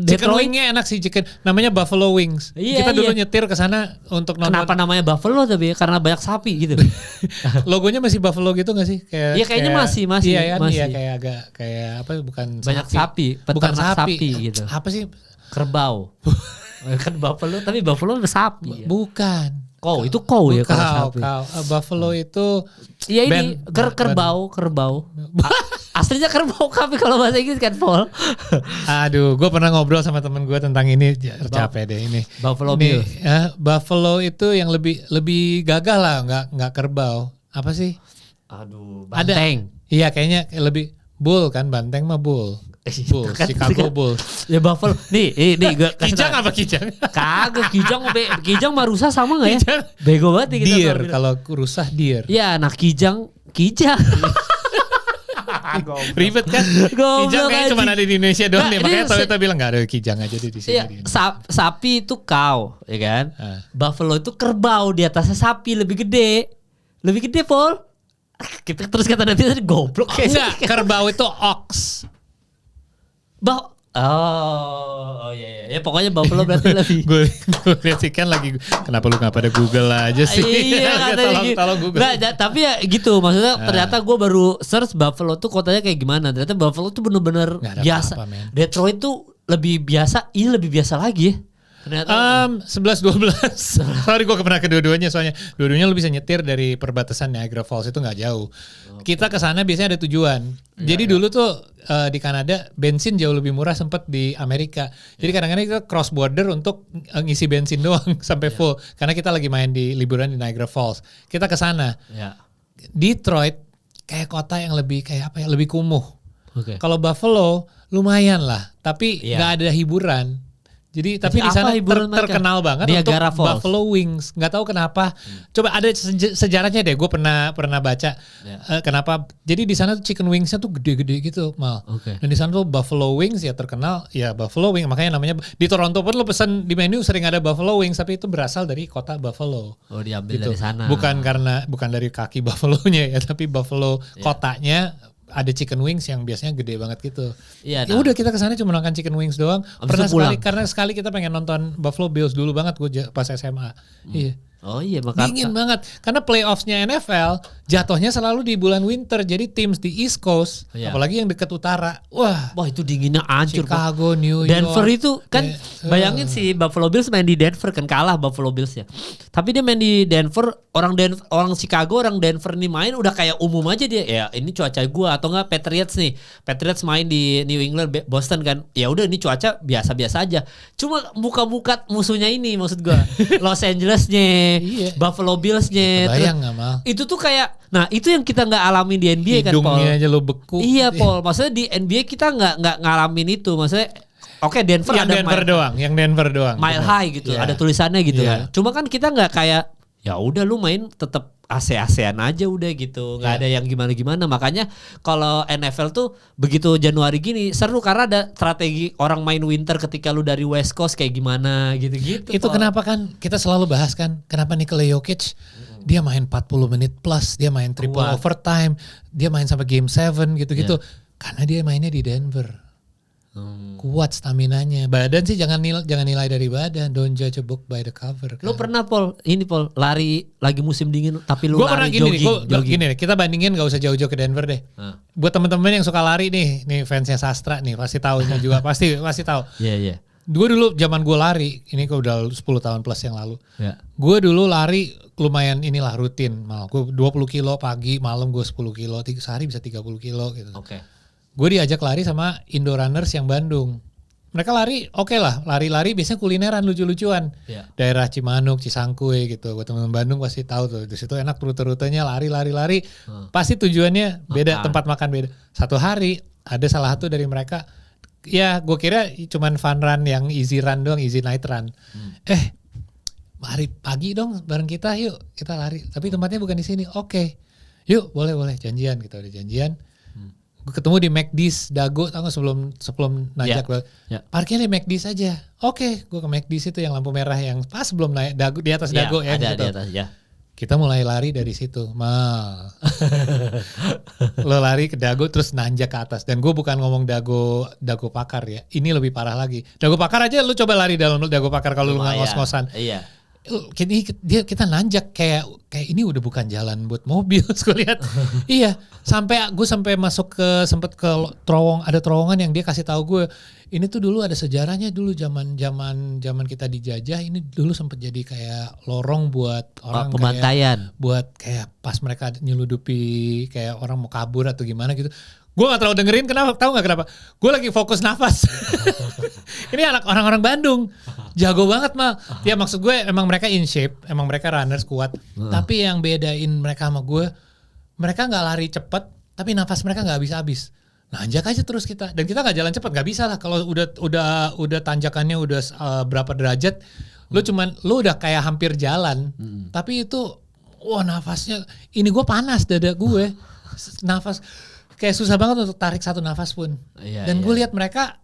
Speaker 2: chicken wingnya enak sih, namanya Buffalo Wings.
Speaker 1: Iya,
Speaker 2: kita dulu nyetir ke sana untuk nonton.
Speaker 1: Kenapa namanya Buffalo tapi karena banyak sapi gitu.
Speaker 2: Logonya masih Buffalo gitu nggak sih?
Speaker 1: Iya kayaknya masih.
Speaker 2: Iya kan,
Speaker 1: masih.
Speaker 2: Iya kayak agak kayak apa? Bukan
Speaker 1: banyak sapi,
Speaker 2: bukan
Speaker 1: sapi gitu.
Speaker 2: Apa sih?
Speaker 1: Kerbau. Kan Buffalo, tapi Buffalo sapi.
Speaker 2: Bukan.
Speaker 1: Itu cow ya
Speaker 2: kalau sapi. Buffalo itu
Speaker 1: iya ini kerbau. Aslinya kerbau, tapi kalau bahasa Inggris kan Paul.
Speaker 2: Aduh, gue pernah ngobrol sama temen gue tentang ini, capek deh ini.
Speaker 1: Buffalo Bills.
Speaker 2: Buffalo itu yang lebih gagah lah, nggak kerbau. Apa sih?
Speaker 1: Aduh, banteng.
Speaker 2: Iya kayaknya lebih bull kan, banteng mah bull. Bulls, Chicago Bulls.
Speaker 1: Ya Buffalo. Nih gue
Speaker 2: Kijang apa Kijang?
Speaker 1: Kagak, Kijang sama rusa sama enggak ya? Bego banget kita.
Speaker 2: Deer, kalau rusa deer.
Speaker 1: Ya, nah Kijang.
Speaker 2: Ribet kan? Kijang kayaknya cuma ada di Indonesia doang nih. Makanya Toyota bilang enggak ada Kijang aja di sini.
Speaker 1: Iya, sapi itu cow, ya kan? Buffalo itu kerbau, di atasnya sapi lebih gede. Lebih gede, Paul. Kita terus kata nanti goblok kayaknya.
Speaker 2: Enggak, kerbau itu ox.
Speaker 1: Iya. Ya pokoknya Buffalo berarti lebih.
Speaker 2: Gue lihat sih kan lagi, kenapa lu nggak pada Google aja sih?
Speaker 1: Iya,
Speaker 2: tolong Google.
Speaker 1: Nggak, tapi ya gitu, maksudnya ternyata gue baru search Buffalo tuh kotanya kayak gimana. Ternyata Buffalo tuh bener-bener biasa. Detroit tuh lebih biasa, ini lebih biasa lagi ya.
Speaker 2: 11-12. Sorry gue pernah kedua-duanya, soalnya dua-duanya lu bisa nyetir dari perbatasan Niagara Falls, itu nggak jauh. Kita ke sana biasanya ada tujuan. Jadi dulu tuh di Kanada bensin jauh lebih murah sempet di Amerika. Jadi kadang-kadang kita cross border untuk ngisi bensin doang sampai full, karena kita lagi main di liburan di Niagara Falls. Kita ke sana. Detroit kayak kota yang lebih kayak apa ya, lebih kumuh. Kalau Buffalo lumayan lah, tapi nggak ada hiburan. Jadi tapi di sana terkenal banget
Speaker 1: Niagara
Speaker 2: untuk
Speaker 1: Falls.
Speaker 2: Buffalo Wings. Nggak tahu kenapa. Coba ada sejarahnya deh. Gue pernah baca kenapa. Jadi di sana tuh chicken wingsnya tuh gede-gede gitu, Mal.
Speaker 1: Okay.
Speaker 2: Dan di sana tuh Buffalo Wings ya terkenal ya Buffalo Wings. Makanya namanya di Toronto pun lo pesan di menu sering ada Buffalo Wings, tapi itu berasal dari kota Buffalo.
Speaker 1: Oh, diambil
Speaker 2: gitu.
Speaker 1: dari sana.
Speaker 2: Bukan dari kaki buffalo-nya ya, tapi Buffalo kotanya. Ada chicken wings yang biasanya gede banget gitu.
Speaker 1: Iya.
Speaker 2: Ya udah kita kesana cuma makan chicken wings doang. Pernah sekali kita pengen nonton Buffalo Bills dulu banget gue pas SMA. Iya.
Speaker 1: Oh iya, makanya
Speaker 2: dingin banget karena playoffsnya NFL jatuhnya selalu di bulan winter, jadi teams di East Coast apalagi yang dekat utara, wah
Speaker 1: itu dinginnya hancur.
Speaker 2: Chicago, New York,
Speaker 1: Denver itu kan bayangin si Buffalo Bills main di Denver kan, kalah Buffalo Bills ya. Tapi dia main di Denver, orang Chicago, orang Denver nih main udah kayak umum aja dia. Ya ini cuaca gua, atau enggak Patriots main di New England, Boston kan. Ya udah ini cuaca biasa-biasa aja. Cuma muka-muka musuhnya ini maksud gua. Los Angeles-nya, Buffalo Bills-nya.
Speaker 2: Bayang gak Mal?
Speaker 1: Itu tuh kayak, nah itu yang kita nggak alamin di NBA kan, Paul.
Speaker 2: Hidungnya aja lo beku.
Speaker 1: Iya, Paul. Maksudnya di NBA kita nggak ngalamin itu. Maksudnya, oke, Denver
Speaker 2: yang
Speaker 1: ada
Speaker 2: Denver doang.
Speaker 1: Mile High gitu, ada tulisannya gitu kan. Cuma kan kita nggak kayak, ya udah lu main tetap AC-ACan aja udah gitu, nggak ada yang gimana-gimana. Makanya kalau NFL tuh begitu Januari gini seru karena ada strategi orang main winter ketika lu dari West Coast kayak gimana gitu-gitu.
Speaker 2: Itu kenapa kan kita selalu bahas kan, kenapa Nikola Jokic dia main 40 menit plus, dia main triple overtime, dia main sampai game 7 gitu-gitu. Karena dia mainnya di Denver. Kuat staminanya. Badan sih jangan nilai dari badan. Don't judge a book by the cover. Kan?
Speaker 1: Lu pernah Paul lari lagi musim dingin tapi lu
Speaker 2: gua
Speaker 1: lari
Speaker 2: jogging. Gini, kita bandingin gak usah jauh-jauh ke Denver deh. Buat temen-temen yang suka lari nih fansnya Sastra nih pasti tahu ini juga pasti tahu.
Speaker 1: Iya.
Speaker 2: Gue dulu zaman gue lari, ini udah 10 tahun plus yang lalu. Gue dulu lari lumayan inilah rutin. Gue 20 kilo pagi, malam gue 10 kilo, sehari bisa 30 kilo gitu.
Speaker 1: Oke.
Speaker 2: Gue diajak lari sama Indo Runners yang Bandung. Mereka lari oke lah, lari-lari biasanya kulineran lucu-lucuan. Daerah Cimanuk, Cisangkuy gitu. Buat teman-teman Bandung pasti tahu tuh. Di situ enak rute-rutenya lari. Pasti tujuannya beda, tempat makan beda. Satu hari ada salah satu dari mereka, ya gue kira cuman fun run yang easy run doang, easy night run. Lari pagi dong bareng kita, yuk kita lari. Tapi tempatnya bukan di sini. Oke. Yuk boleh janjian gitu, ada janjian. Gue ketemu di McD's Dago, tau gak sebelum nanjak parkirnya di McD's aja. Oke, gue ke McD's itu yang lampu merah yang pas sebelum naik Dago, di atas Dago ya.
Speaker 1: Ada
Speaker 2: gitu.
Speaker 1: di atas ya.
Speaker 2: Kita mulai lari dari situ, Mal. Lo lari ke Dago terus nanjak ke atas. Dan gue bukan ngomong Dago Pakar ya. Ini lebih parah lagi. Dago Pakar aja lu coba lari dalam Dago Pakar kalau lu nggak ngos-ngosan.
Speaker 1: Iya.
Speaker 2: Kita nanjak kayak ini udah bukan jalan buat mobil. Gue lihat. Iya, gue sampai masuk sempet ke terowongan yang dia kasih tahu gue, ini tuh dulu ada sejarahnya, dulu zaman kita dijajah, ini dulu sempet jadi kayak lorong buat orang
Speaker 1: pembantaian,
Speaker 2: buat kayak pas mereka nyeludupi kayak orang mau kabur atau gimana gitu. Gue gak terlalu dengerin, tahu gak kenapa? Gue lagi fokus nafas. Ini anak orang-orang Bandung, jago banget Mal. Ya maksud gue emang mereka in shape, emang mereka runners kuat. Tapi yang bedain mereka sama gue, mereka gak lari cepet, tapi nafas mereka gak habis-habis. Nanjak aja terus kita, dan kita gak jalan cepet, gak bisa lah. Kalau udah tanjakannya udah berapa derajat, lu udah kayak hampir jalan. Tapi itu, nafasnya, ini gue panas dada gue, nafas. Kayak susah banget untuk tarik satu nafas pun. Dan gue lihat mereka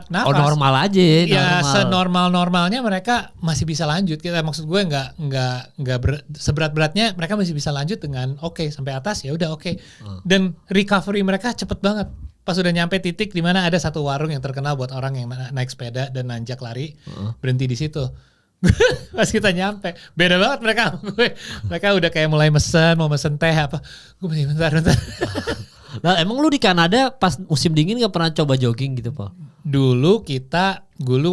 Speaker 2: nafas.
Speaker 1: Normal aja.
Speaker 2: Ya senormal-normalnya mereka masih bisa lanjut. Maksud gue nggak seberat-beratnya mereka masih bisa lanjut dengan oke, sampai atas ya udah oke. Dan recovery mereka cepet banget. Pas udah nyampe titik di mana ada satu warung yang terkenal buat orang yang naik sepeda dan nanjak lari, berhenti di situ. Pas kita nyampe, beda banget mereka sama gue. Mereka udah kayak mulai mau mesen teh apa. Gue masih bentar.
Speaker 1: Nah, emang lu di Kanada pas musim dingin gak pernah coba jogging gitu, Pak?
Speaker 2: Dulu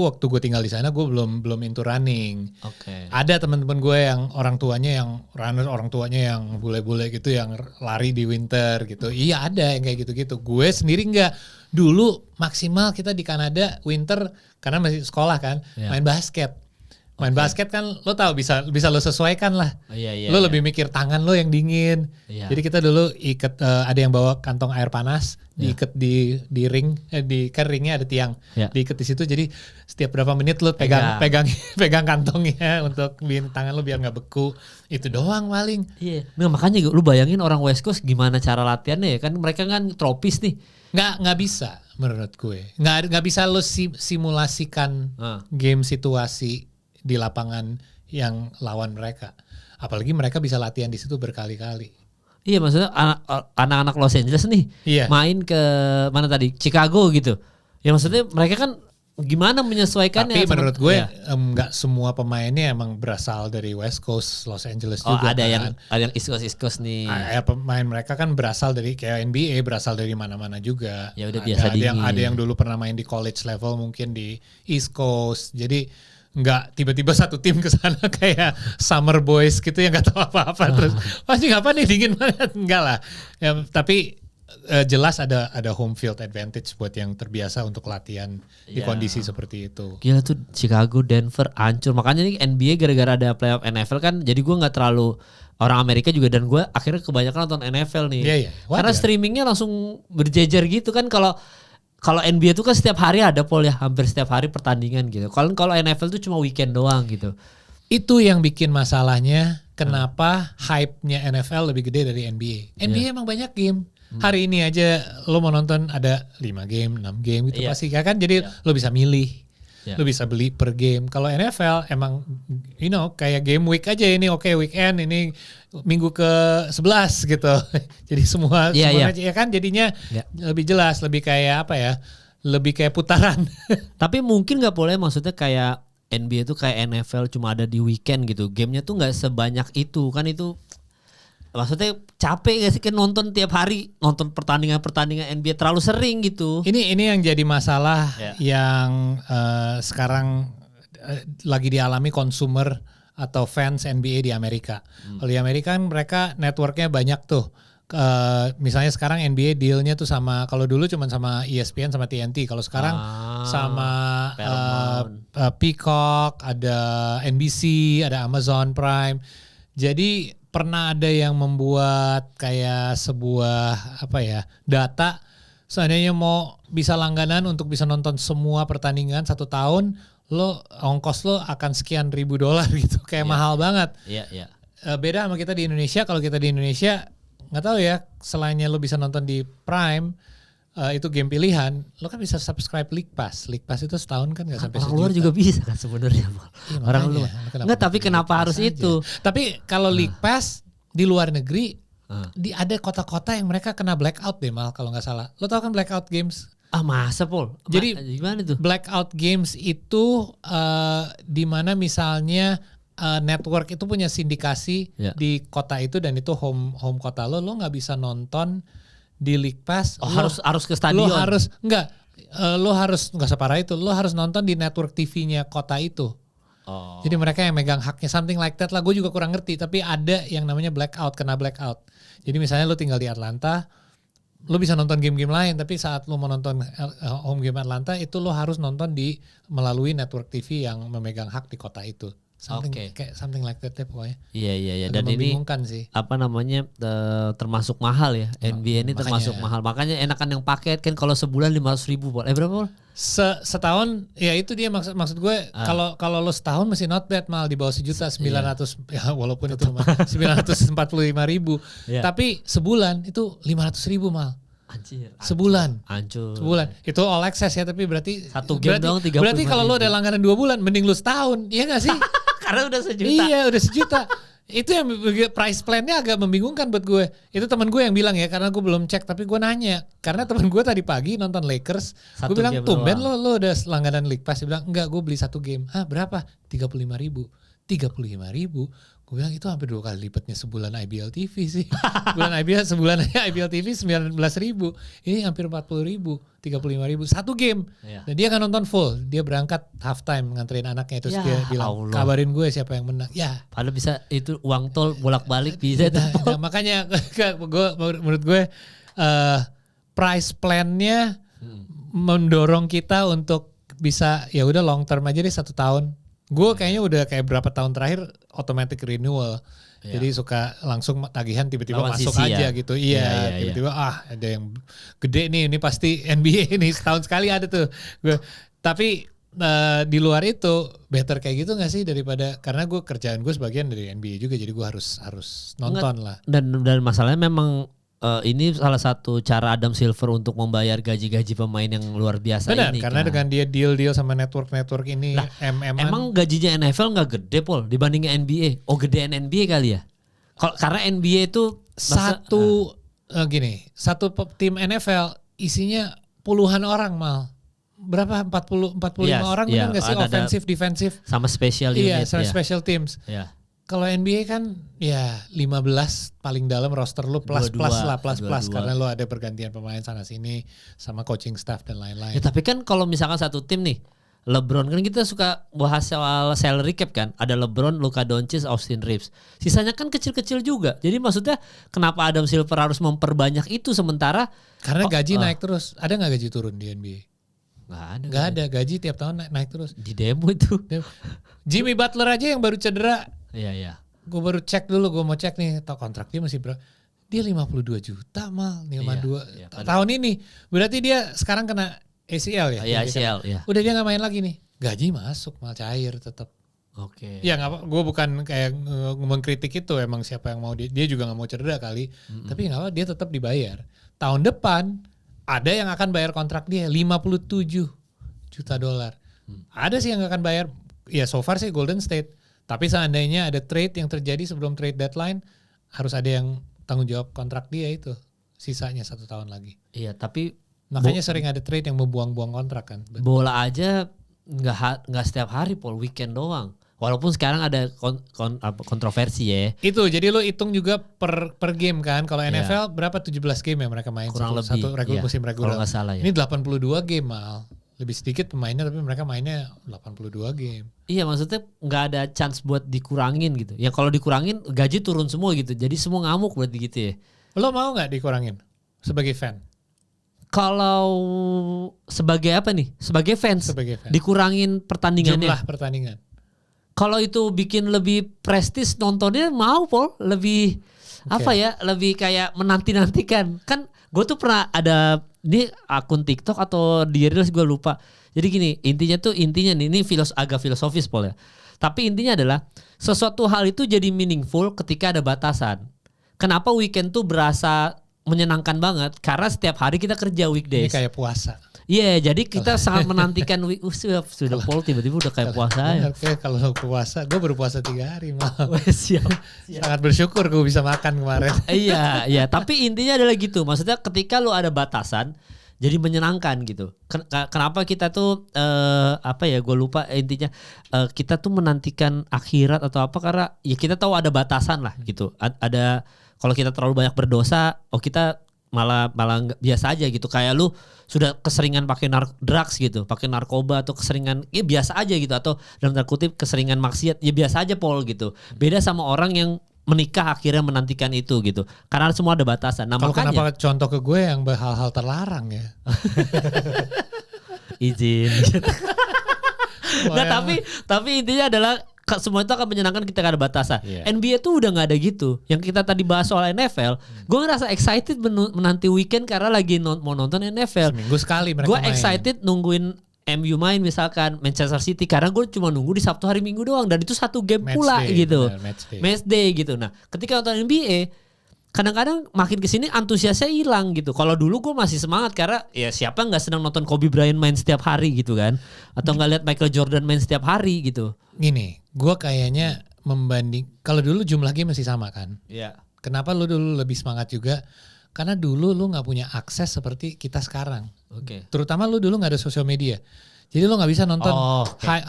Speaker 2: waktu gue tinggal di sana gue belum into running.
Speaker 1: Oke.
Speaker 2: Ada teman-teman gue yang orang tuanya yang runner, orang tuanya yang bule-bule gitu yang lari di winter gitu. Iya ada yang kayak gitu-gitu. Gue sendiri enggak. Dulu maksimal kita di Kanada winter karena masih sekolah kan, main basket. Main basket kan lo tahu bisa lo sesuaikan lah.
Speaker 1: Iya.
Speaker 2: Lo lebih mikir tangan lo yang dingin.
Speaker 1: Iya.
Speaker 2: Jadi kita dulu ikat ada yang bawa kantong air panas, diikat di ring, kan ringnya ada tiang, diikat di situ. Jadi setiap berapa menit lo pegang kantongnya untuk bikin tangan lo biar nggak beku. Itu doang paling.
Speaker 1: Iya. Nah, makanya lu bayangin orang West Coast gimana cara latihannya ya kan mereka kan tropis nih.
Speaker 2: Nggak bisa menurut gue. Nggak bisa lo simulasikan game situasi di lapangan yang lawan mereka. Apalagi mereka bisa latihan di situ berkali-kali.
Speaker 1: Iya, maksudnya anak-anak Los Angeles nih main ke mana tadi? Chicago gitu. Ya maksudnya mereka kan gimana menyesuaikannya.
Speaker 2: Tapi menurut gue nggak semua pemainnya emang berasal dari West Coast Los Angeles juga.
Speaker 1: Ada yang East Coast nih.
Speaker 2: Pemain mereka kan berasal dari kayak NBA, berasal dari mana-mana juga.
Speaker 1: Ya udah biasa dingin.
Speaker 2: Ada yang dulu pernah main di college level mungkin di East Coast. Jadi nggak tiba-tiba satu tim ke sana kayak Summer Boys gitu yang nggak tahu apa-apa terus pasti ngapa nih dingin banget, enggak lah ya, tapi jelas ada home field advantage buat yang terbiasa untuk latihan di kondisi seperti itu.
Speaker 1: Gila tuh Chicago, Denver hancur, makanya nih NBA gara-gara ada playoff NFL kan jadi gue nggak terlalu orang Amerika juga dan gue akhirnya kebanyakan nonton NFL nih karena streamingnya langsung berjejer gitu kan. Kalau NBA tuh kan setiap hari ada Paul ya, hampir setiap hari pertandingan gitu. Kalau NFL tuh cuma weekend doang gitu.
Speaker 2: Itu yang bikin masalahnya kenapa hype-nya NFL lebih gede dari NBA. NBA emang banyak game. Hari ini aja lo mau nonton ada 5 game, 6 game gitu pasti kan. Jadi lo bisa milih. Lo bisa beli per game. Kalau NFL emang kayak game week aja ini weekend ini minggu ke-11 gitu. Jadi semuanya ya kan jadinya lebih jelas, lebih kayak apa ya? Lebih kayak putaran.
Speaker 1: Tapi mungkin enggak boleh maksudnya kayak NBA tuh kayak NFL cuma ada di weekend gitu. Gamenya tuh enggak sebanyak itu. Kan itu maksudnya capek gak sih kan nonton tiap hari, nonton pertandingan NBA terlalu sering gitu.
Speaker 2: Ini yang jadi masalah yang sekarang lagi dialami consumer atau fans NBA di Amerika. Kalau di Amerika kan mereka networknya banyak tuh. Misalnya sekarang NBA dealnya tuh sama, kalau dulu cuma sama ESPN sama TNT. Kalau sekarang sama Peacock, ada NBC, ada Amazon Prime. Jadi pernah ada yang membuat kayak sebuah data seandainya mau bisa langganan untuk bisa nonton semua pertandingan 1 tahun, ongkos lo akan sekian $1,000 gitu, kayak mahal banget. Beda sama kita di Indonesia. Kalau kita di Indonesia nggak tahu ya, selainnya lo bisa nonton di Prime, itu game pilihan, lo kan bisa subscribe League Pass. League Pass itu setahun kan nggak sampai
Speaker 1: sejuta. Orang luar juga bisa kan sebenarnya. Orang luar. Nggak, tapi kenapa harus aja itu?
Speaker 2: Tapi kalau League Pass di luar negeri, ada kota-kota yang mereka kena blackout deh Mal kalau nggak salah. Lo tau kan blackout games?
Speaker 1: Masa Paul?
Speaker 2: Jadi
Speaker 1: gimana tuh?
Speaker 2: Blackout games itu di mana misalnya network itu punya sindikasi di kota itu dan itu home kota lo nggak bisa nonton di League Pass.
Speaker 1: Harus ke stadion.
Speaker 2: Lo harus nggak separah itu. Lo harus nonton di network TV-nya kota itu. Jadi mereka yang megang haknya, something like that lah. Gue juga kurang ngerti. Tapi ada yang namanya kena blackout. Jadi misalnya lo tinggal di Atlanta, lo bisa nonton game-game lain. Tapi saat lo mau nonton home game Atlanta itu lo harus nonton melalui network TV yang memegang hak di kota itu. Something like that ya pokoknya.
Speaker 1: Iya. Dan ini
Speaker 2: sih.
Speaker 1: Termasuk mahal ya. NBA ini termasuk mahal. Makanya enakan yang paket kan kalau sebulan 500.000 Paul. Berapa Paul?
Speaker 2: Setahun ya itu dia maksud gue kalau lo setahun masih not bad Mal, di bawah 1.900.000 ya walaupun itu 945.000. Tapi sebulan itu 500.000 Mal.
Speaker 1: Anjir.
Speaker 2: Sebulan.
Speaker 1: Sebulan.
Speaker 2: Itu all access ya, tapi berarti
Speaker 1: satu game doang 35.000.
Speaker 2: Berarti kalau lo ada langganan 2 bulan mending lo setahun, iya gak sih?
Speaker 1: Karena udah 1 juta.
Speaker 2: Iya, udah 1 juta. Itu yang price plan-nya agak membingungkan buat gue. Itu teman gue yang bilang ya, karena gue belum cek, tapi gue nanya. Karena teman gue tadi pagi nonton Lakers, gue bilang, tumben lo udah langganan League Pass. Dia bilang, enggak, gue beli 1 game. Berapa? 35.000. 35.000. Gue bilang itu hampir 2 kali lipatnya sebulan IBL TV sih. Sebulannya IBL TV 19.000. Ini hampir 40.000, 35.000 1 game. Dan dia akan nonton full. Dia berangkat halftime nganterin anaknya, terus dia bilang, kabarin gue siapa yang menang. Ya.
Speaker 1: Padahal bisa itu uang tol bolak-balik bisa.
Speaker 2: Nah, makanya menurut gue price plan-nya mendorong kita untuk bisa ya udah long term aja deh 1 tahun. Gue kayaknya udah kayak berapa tahun terakhir automatic renewal. Jadi suka langsung tagihan tiba-tiba
Speaker 1: lawan
Speaker 2: masuk
Speaker 1: sisi
Speaker 2: aja
Speaker 1: ya?
Speaker 2: gitu. Iya, tiba-tiba ada yang gede nih, ini pasti NBA ini setahun sekali ada tuh. Tapi di luar itu better kayak gitu gak sih daripada, karena gue kerjaan gue sebagian dari NBA juga, jadi gue harus nonton lah.
Speaker 1: Dan masalahnya memang ini salah satu cara Adam Silver untuk membayar gaji-gaji pemain yang luar biasa.
Speaker 2: Benar,
Speaker 1: ini
Speaker 2: karena
Speaker 1: kan.
Speaker 2: dengan dia deal sama network ini
Speaker 1: Lah, emang gajinya NFL nggak gede Paul dibandingin NBA? Oh, gedean NBA kali ya? Karena NBA itu
Speaker 2: satu tim NFL isinya puluhan orang mal. Berapa? 45 orang benar nggak sih, offensive, defensive
Speaker 1: sama special unit.
Speaker 2: Iya, sama special teams.
Speaker 1: Iya.
Speaker 2: Kalau NBA kan ya 15 paling dalam roster lu plus karena lu ada pergantian pemain sana sini sama coaching staff dan lain-lain.
Speaker 1: Ya, tapi kan kalau misalkan satu tim nih, LeBron, kan kita suka bahas soal salary cap kan, ada LeBron, Luka Doncic, Austin Reeves. Sisanya kan kecil-kecil juga. Jadi maksudnya kenapa Adam Silver harus memperbanyak itu sementara
Speaker 2: karena gaji naik terus. Ada nggak gaji turun di NBA?
Speaker 1: Nggak ada
Speaker 2: gaji tiap tahun naik terus.
Speaker 1: Di demo itu.
Speaker 2: Jimmy Butler aja yang baru cedera.
Speaker 1: Iya.
Speaker 2: Gue baru cek dulu, gue mau cek nih, tau kontrak dia masih berapa? Dia 52 juta mal, 52
Speaker 1: iya,
Speaker 2: tahun ini. Berarti dia sekarang kena ACL ya?
Speaker 1: Iya, ACL, ya.
Speaker 2: Udah dia gak main lagi nih. Gaji masuk mal, cair tetap.
Speaker 1: Oke.
Speaker 2: Ya nggak apa, gue bukan kayak mengkritik itu, emang siapa yang mau dia juga nggak mau cedera kali. Tapi nggak apa, dia tetap dibayar. Tahun depan ada yang akan bayar kontrak dia 57 juta dolar. Ada sih yang akan bayar. Ya so far sih Golden State. Tapi seandainya ada trade yang terjadi sebelum trade deadline, harus ada yang tanggung jawab kontrak dia itu. Sisanya 1 tahun lagi.
Speaker 1: Iya, tapi
Speaker 2: makanya sering ada trade yang membuang-buang kontrak kan.
Speaker 1: Bola aja nggak setiap hari, Paul, weekend doang. Walaupun sekarang ada kontroversi ya.
Speaker 2: Itu jadi lo hitung juga per game kan. Kalau NFL berapa 17 game ya mereka main,
Speaker 1: kurang
Speaker 2: satu musim reguler.
Speaker 1: Kalau nggak salah ya.
Speaker 2: Ini 82 game mal. Lebih sedikit pemainnya tapi mereka mainnya 82 game.
Speaker 1: Iya, maksudnya nggak ada chance buat dikurangin gitu. Ya kalau dikurangin gaji turun semua gitu. Jadi semua ngamuk berarti gitu ya.
Speaker 2: Lo mau nggak dikurangin sebagai fan?
Speaker 1: Kalau sebagai apa nih? Sebagai fans. Dikurangin pertandingannya.
Speaker 2: Jumlah pertandingan.
Speaker 1: Kalau itu bikin lebih prestis nontonnya, mau Paul. Lebih apa ya? Lebih kayak menanti-nantikan. Kan gue tuh pernah ada di akun TikTok atau di Reels, gue lupa. Jadi gini, intinya nih, ini agak filosofis Paul ya. Tapi intinya adalah sesuatu hal itu jadi meaningful ketika ada batasan. Kenapa weekend tuh berasa menyenangkan banget? Karena setiap hari kita kerja weekdays.
Speaker 2: Ini kayak puasa.
Speaker 1: Iya, jadi kita sangat menantikan sudah Paul tiba-tiba udah kayak puasa ya.
Speaker 2: Kalau puasa, gue berpuasa 3 hari malah.
Speaker 1: Siap.
Speaker 2: Sangat bersyukur gue bisa makan kemarin.
Speaker 1: Iya. Tapi intinya adalah gitu. Maksudnya ketika lo ada batasan, jadi menyenangkan gitu. Kenapa kita tuh gue lupa intinya. Kita tuh menantikan akhirat atau apa, karena ya kita tahu ada batasan lah gitu. Ada, kalau kita terlalu banyak berdosa, kita malah biasa aja gitu. Kayak lu sudah keseringan pakai drugs gitu, pakai narkoba atau keseringan ya biasa aja gitu, atau dalam tanda kutip keseringan maksiat ya biasa aja Paul gitu. Beda sama orang yang menikah akhirnya menantikan itu gitu. Karena semua ada batasan. Nah,
Speaker 2: kalau kenapa contoh ke gue yang hal-hal terlarang ya?
Speaker 1: Izin. Nah, tapi intinya adalah semua itu akan menyenangkan kita ada batasan. NBA tuh udah nggak ada gitu. Yang kita tadi bahas soal NFL, gue ngerasa excited menanti weekend karena lagi mau nonton NFL.
Speaker 2: Seminggu sekali mereka
Speaker 1: Gue excited nungguin MU main misalkan Manchester City, karena gue cuma nunggu di Sabtu hari Minggu doang, dan itu satu game pula gitu. Match day gitu. Nah, ketika nonton NBA, kadang-kadang makin kesini antusiasnya hilang gitu. Kalau dulu gue masih semangat karena ya siapa nggak senang nonton Kobe Bryant main setiap hari gitu kan, atau nggak lihat Michael Jordan main setiap hari gitu.
Speaker 2: Gini, gue kayaknya membanding, kalau dulu jumlah game masih sama kan.
Speaker 1: Iya.
Speaker 2: Kenapa lu dulu lebih semangat juga? Karena dulu lu nggak punya akses seperti kita sekarang.
Speaker 1: Oke.
Speaker 2: Terutama lu dulu nggak ada sosial media. Jadi lu nggak bisa nonton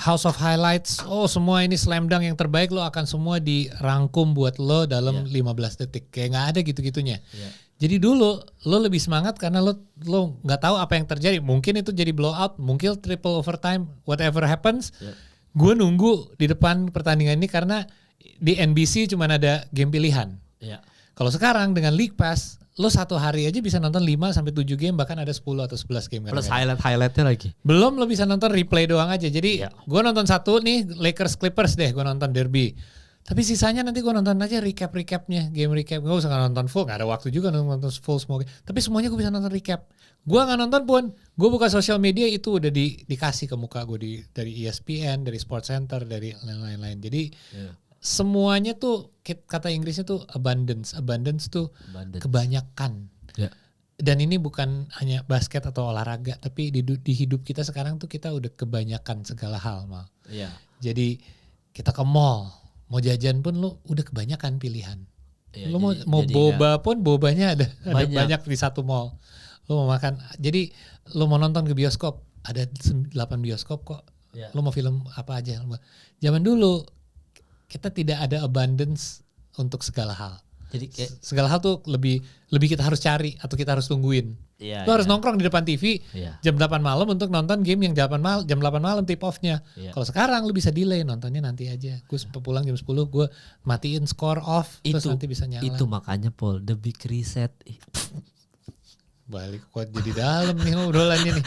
Speaker 2: House of Highlights. Oh semua ini slam dunk yang terbaik lo akan semua dirangkum buat lo dalam 15 detik. Kayak nggak ada gitu-gitunya. Yeah. Jadi dulu lo lebih semangat karena lo nggak tahu apa yang terjadi. Mungkin itu jadi blowout, mungkin triple overtime, whatever happens. Yeah. Gue nunggu di depan pertandingan ini karena di NBC cuma ada game pilihan.
Speaker 1: Yeah.
Speaker 2: Kalau sekarang dengan League Pass, lo satu hari aja bisa nonton 5 sampai 7 game, bahkan ada 10 atau 11 game.
Speaker 1: Plus highlightnya lagi.
Speaker 2: Belum lo bisa nonton replay doang aja. Jadi gue nonton satu nih Lakers Clippers deh, gue nonton derby. Tapi sisanya nanti gue nonton aja recapnya, game recap. Gue usah nonton full, gak ada waktu juga nonton full semua. Tapi semuanya gue bisa nonton recap. Gue gak nonton pun, gue buka sosial media itu udah dikasih ke muka gue dari ESPN, dari Sports Center, dari lain-lain. Jadi semuanya tuh kata Inggrisnya tuh abundance tuh kebanyakan. Dan ini bukan hanya basket atau olahraga, tapi di hidup kita sekarang tuh kita udah kebanyakan segala hal, Mal. Jadi kita ke mall, mau jajan pun lu udah kebanyakan pilihan. Lu mau boba pun bobanya ada banyak di satu mall. Lu mau makan, jadi lu mau nonton ke bioskop, ada 8 bioskop kok. Lu mau film apa aja. Zaman dulu kita tidak ada abundance untuk segala hal. Jadi segala hal tuh lebih kita harus cari atau kita harus tungguin. Lu harus nongkrong di depan TV jam 8 malam untuk nonton game yang jam 8 malam tip off-nya. Kalau sekarang lu bisa delay, nontonnya nanti aja. Gue pulang jam 10 gue matiin score off terus nanti bisa nyala.
Speaker 1: Itu makanya Paul, the big reset.
Speaker 2: Balik kok jadi dalam nih obrolannya nih.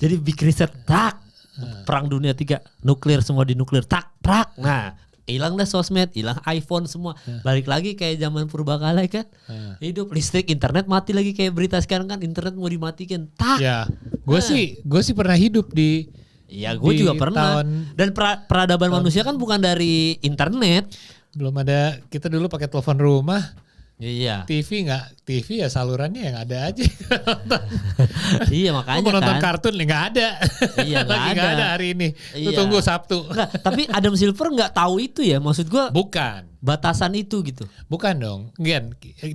Speaker 1: Jadi big reset tak. Perang dunia 3, nuklir semua di nuklir tak. Nah, hilang dah sosmed, hilang iPhone semua. Balik lagi kayak zaman purbakala kan. Hidup listrik, internet mati lagi kayak berita sekarang kan, internet mau dimatikan. Tak.
Speaker 2: Ya, gue sih pernah hidup di.
Speaker 1: Ya, gue juga pernah. Dan peradaban manusia kan bukan dari internet.
Speaker 2: Belum ada, kita dulu pakai telepon rumah.
Speaker 1: Iya.
Speaker 2: TV ya salurannya yang ada aja.
Speaker 1: Iya makanya
Speaker 2: mau nonton
Speaker 1: kan.
Speaker 2: kartun nggak ada.
Speaker 1: Iya
Speaker 2: lagi nggak ada hari ini. Lu tunggu Sabtu.
Speaker 1: Nggak, tapi Adam Silver nggak tahu itu ya, maksud gua.
Speaker 2: Bukan.
Speaker 1: Batasan itu gitu.
Speaker 2: Bukan dong.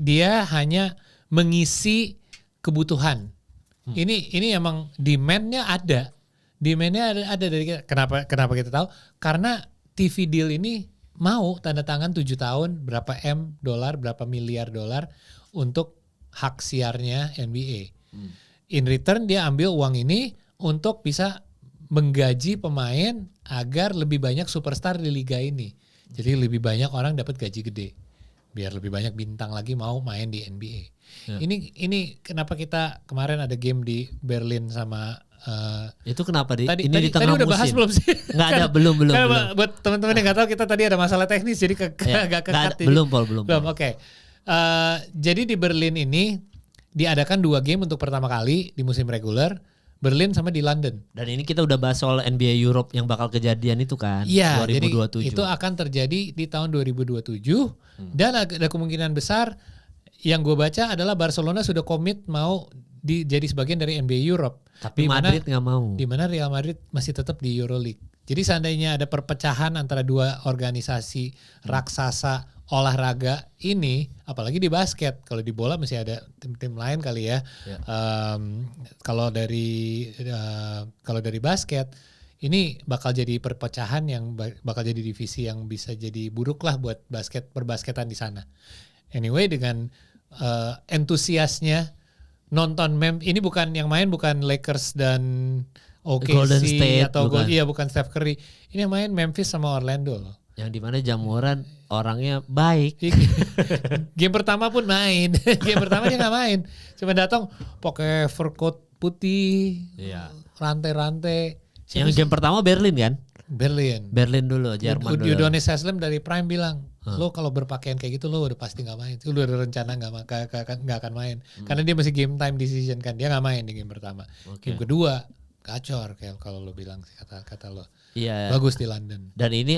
Speaker 2: Dia hanya mengisi kebutuhan. Ini emang demand-nya ada. Demand-nya ada dari kita. Kenapa kita tahu? Karena TV deal ini mau tanda tangan 7 tahun berapa berapa miliar dolar untuk hak siarnya NBA. In return dia ambil uang ini untuk bisa menggaji pemain agar lebih banyak superstar di liga ini. Jadi lebih banyak orang dapat gaji gede. Biar lebih banyak bintang lagi mau main di NBA. Ini kenapa kita kemarin ada game di Berlin sama
Speaker 1: itu kenapa di
Speaker 2: tadi
Speaker 1: di tengah
Speaker 2: udah
Speaker 1: musim?
Speaker 2: bahas belum sih?
Speaker 1: Nggak ada, belum.
Speaker 2: Buat teman-teman yang nggak tahu, kita tadi ada masalah teknis jadi agak kekat.
Speaker 1: Belum.
Speaker 2: Oke. Jadi di Berlin ini diadakan 2 game untuk pertama kali di musim reguler, Berlin sama di London.
Speaker 1: Dan ini kita udah bahas soal NBA Europe yang bakal kejadian itu kan, 2027.
Speaker 2: Jadi itu akan terjadi di tahun 2027 dan ada kemungkinan besar yang gue baca adalah Barcelona sudah komit mau jadi sebagian dari NBA Europe.
Speaker 1: Tapi Madrid nggak mau.
Speaker 2: Di mana Real Madrid masih tetap di Euroleague. Jadi seandainya ada perpecahan antara dua organisasi raksasa olahraga ini, apalagi di basket, kalau di bola masih ada tim-tim lain kali ya. Kalau dari basket ini bakal jadi perpecahan yang bakal jadi divisi yang bisa jadi buruk lah buat perbasketan di sana. Anyway, dengan entusiasnya nonton ini bukan yang main bukan Lakers dan OKC
Speaker 1: Golden State,
Speaker 2: atau bukan Steph Curry. Ini yang main Memphis sama Orlando loh.
Speaker 1: Yang dimana Jamoran orangnya baik.
Speaker 2: Game pertama pun main. Game pertama dia nggak main. Cuma datang pakai fur coat putih, rantai-rantai.
Speaker 1: Yang game pertama Berlin kan?
Speaker 2: Berlin
Speaker 1: dulu, Jerman dulu.
Speaker 2: Udonis Haslem dari Prime bilang, lo kalau berpakaian kayak gitu lo udah pasti nggak main. Lo udah rencana nggak akan main. Karena dia masih game time decision kan. Dia nggak main di game pertama. Game kedua gacor kayak kalau lo bilang sih kata lo.
Speaker 1: Iya.
Speaker 2: Bagus di London.
Speaker 1: Dan ini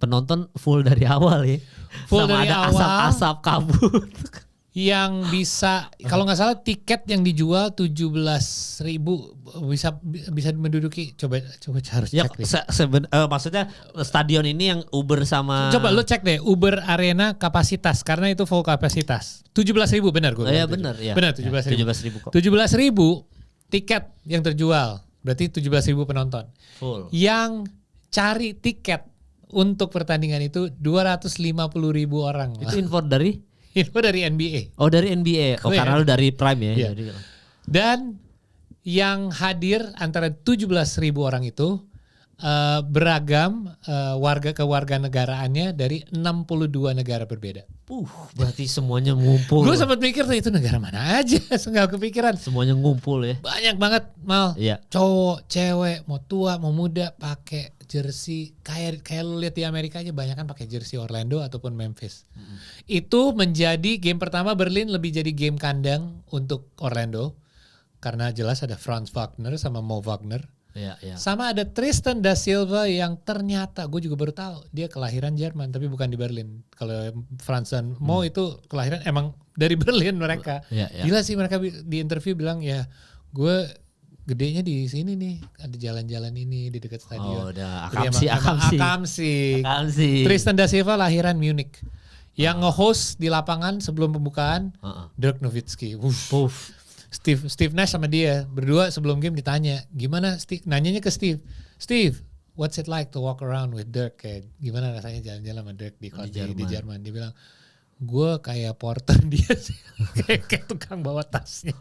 Speaker 1: penonton full dari awal ya.
Speaker 2: Full
Speaker 1: sama
Speaker 2: dari
Speaker 1: ada
Speaker 2: awal.
Speaker 1: Asap-asap kabut.
Speaker 2: Yang bisa kalau nggak salah tiket yang dijual 17.000 bisa menduduki coba harus cek deh.
Speaker 1: Maksudnya stadion ini yang Uber sama
Speaker 2: coba lo cek deh Uber Arena kapasitas karena itu full kapasitas 17.000 benar gue.
Speaker 1: Iya benar ya.
Speaker 2: Benar 17.000 kok. 17.000 tiket yang terjual berarti 17.000 penonton.
Speaker 1: Full.
Speaker 2: Yang cari tiket untuk pertandingan itu 250.000 orang.
Speaker 1: Itu info dari
Speaker 2: NBA.
Speaker 1: Oh dari NBA. Oh karena lu dari Prime ya.
Speaker 2: Iya. Dan yang hadir antara 17.000 orang itu beragam kewarganegaraannya dari 62 negara berbeda.
Speaker 1: Berarti semuanya ngumpul.
Speaker 2: Gue sempat mikir tuh itu negara mana aja, nggak kepikiran.
Speaker 1: Semuanya ngumpul ya.
Speaker 2: Banyak banget Mal.
Speaker 1: Iya.
Speaker 2: Cowok, cewek, mau tua, mau muda pakai jersey kayak lu lihat di Amerika aja banyak kan pakai jersey Orlando ataupun Memphis. Itu menjadi game pertama Berlin lebih jadi game kandang untuk Orlando karena jelas ada Franz Wagner sama Mo Wagner.
Speaker 1: Iya.
Speaker 2: Sama ada Tristan da Silva yang ternyata gue juga baru tahu dia kelahiran Jerman tapi bukan di Berlin. Kalau Franz dan Mo itu kelahiran emang dari Berlin mereka. Gila sih mereka di interview bilang ya gue gedenya di sini nih ada jalan-jalan ini di dekat stadion.
Speaker 1: Oh udah
Speaker 2: Akamsi. Tristan da Silva lahiran Munich. Yang nge-host di lapangan sebelum pembukaan Dirk Nowitzki. Steve Nash sama dia berdua sebelum game ditanya gimana Steve, nanyanya ke Steve, what's it like to walk around with Dirk, kayak gimana rasanya jalan-jalan sama Dirk di Jerman. Dia bilang gue kayak porter dia sih, kayak tukang bawa tasnya.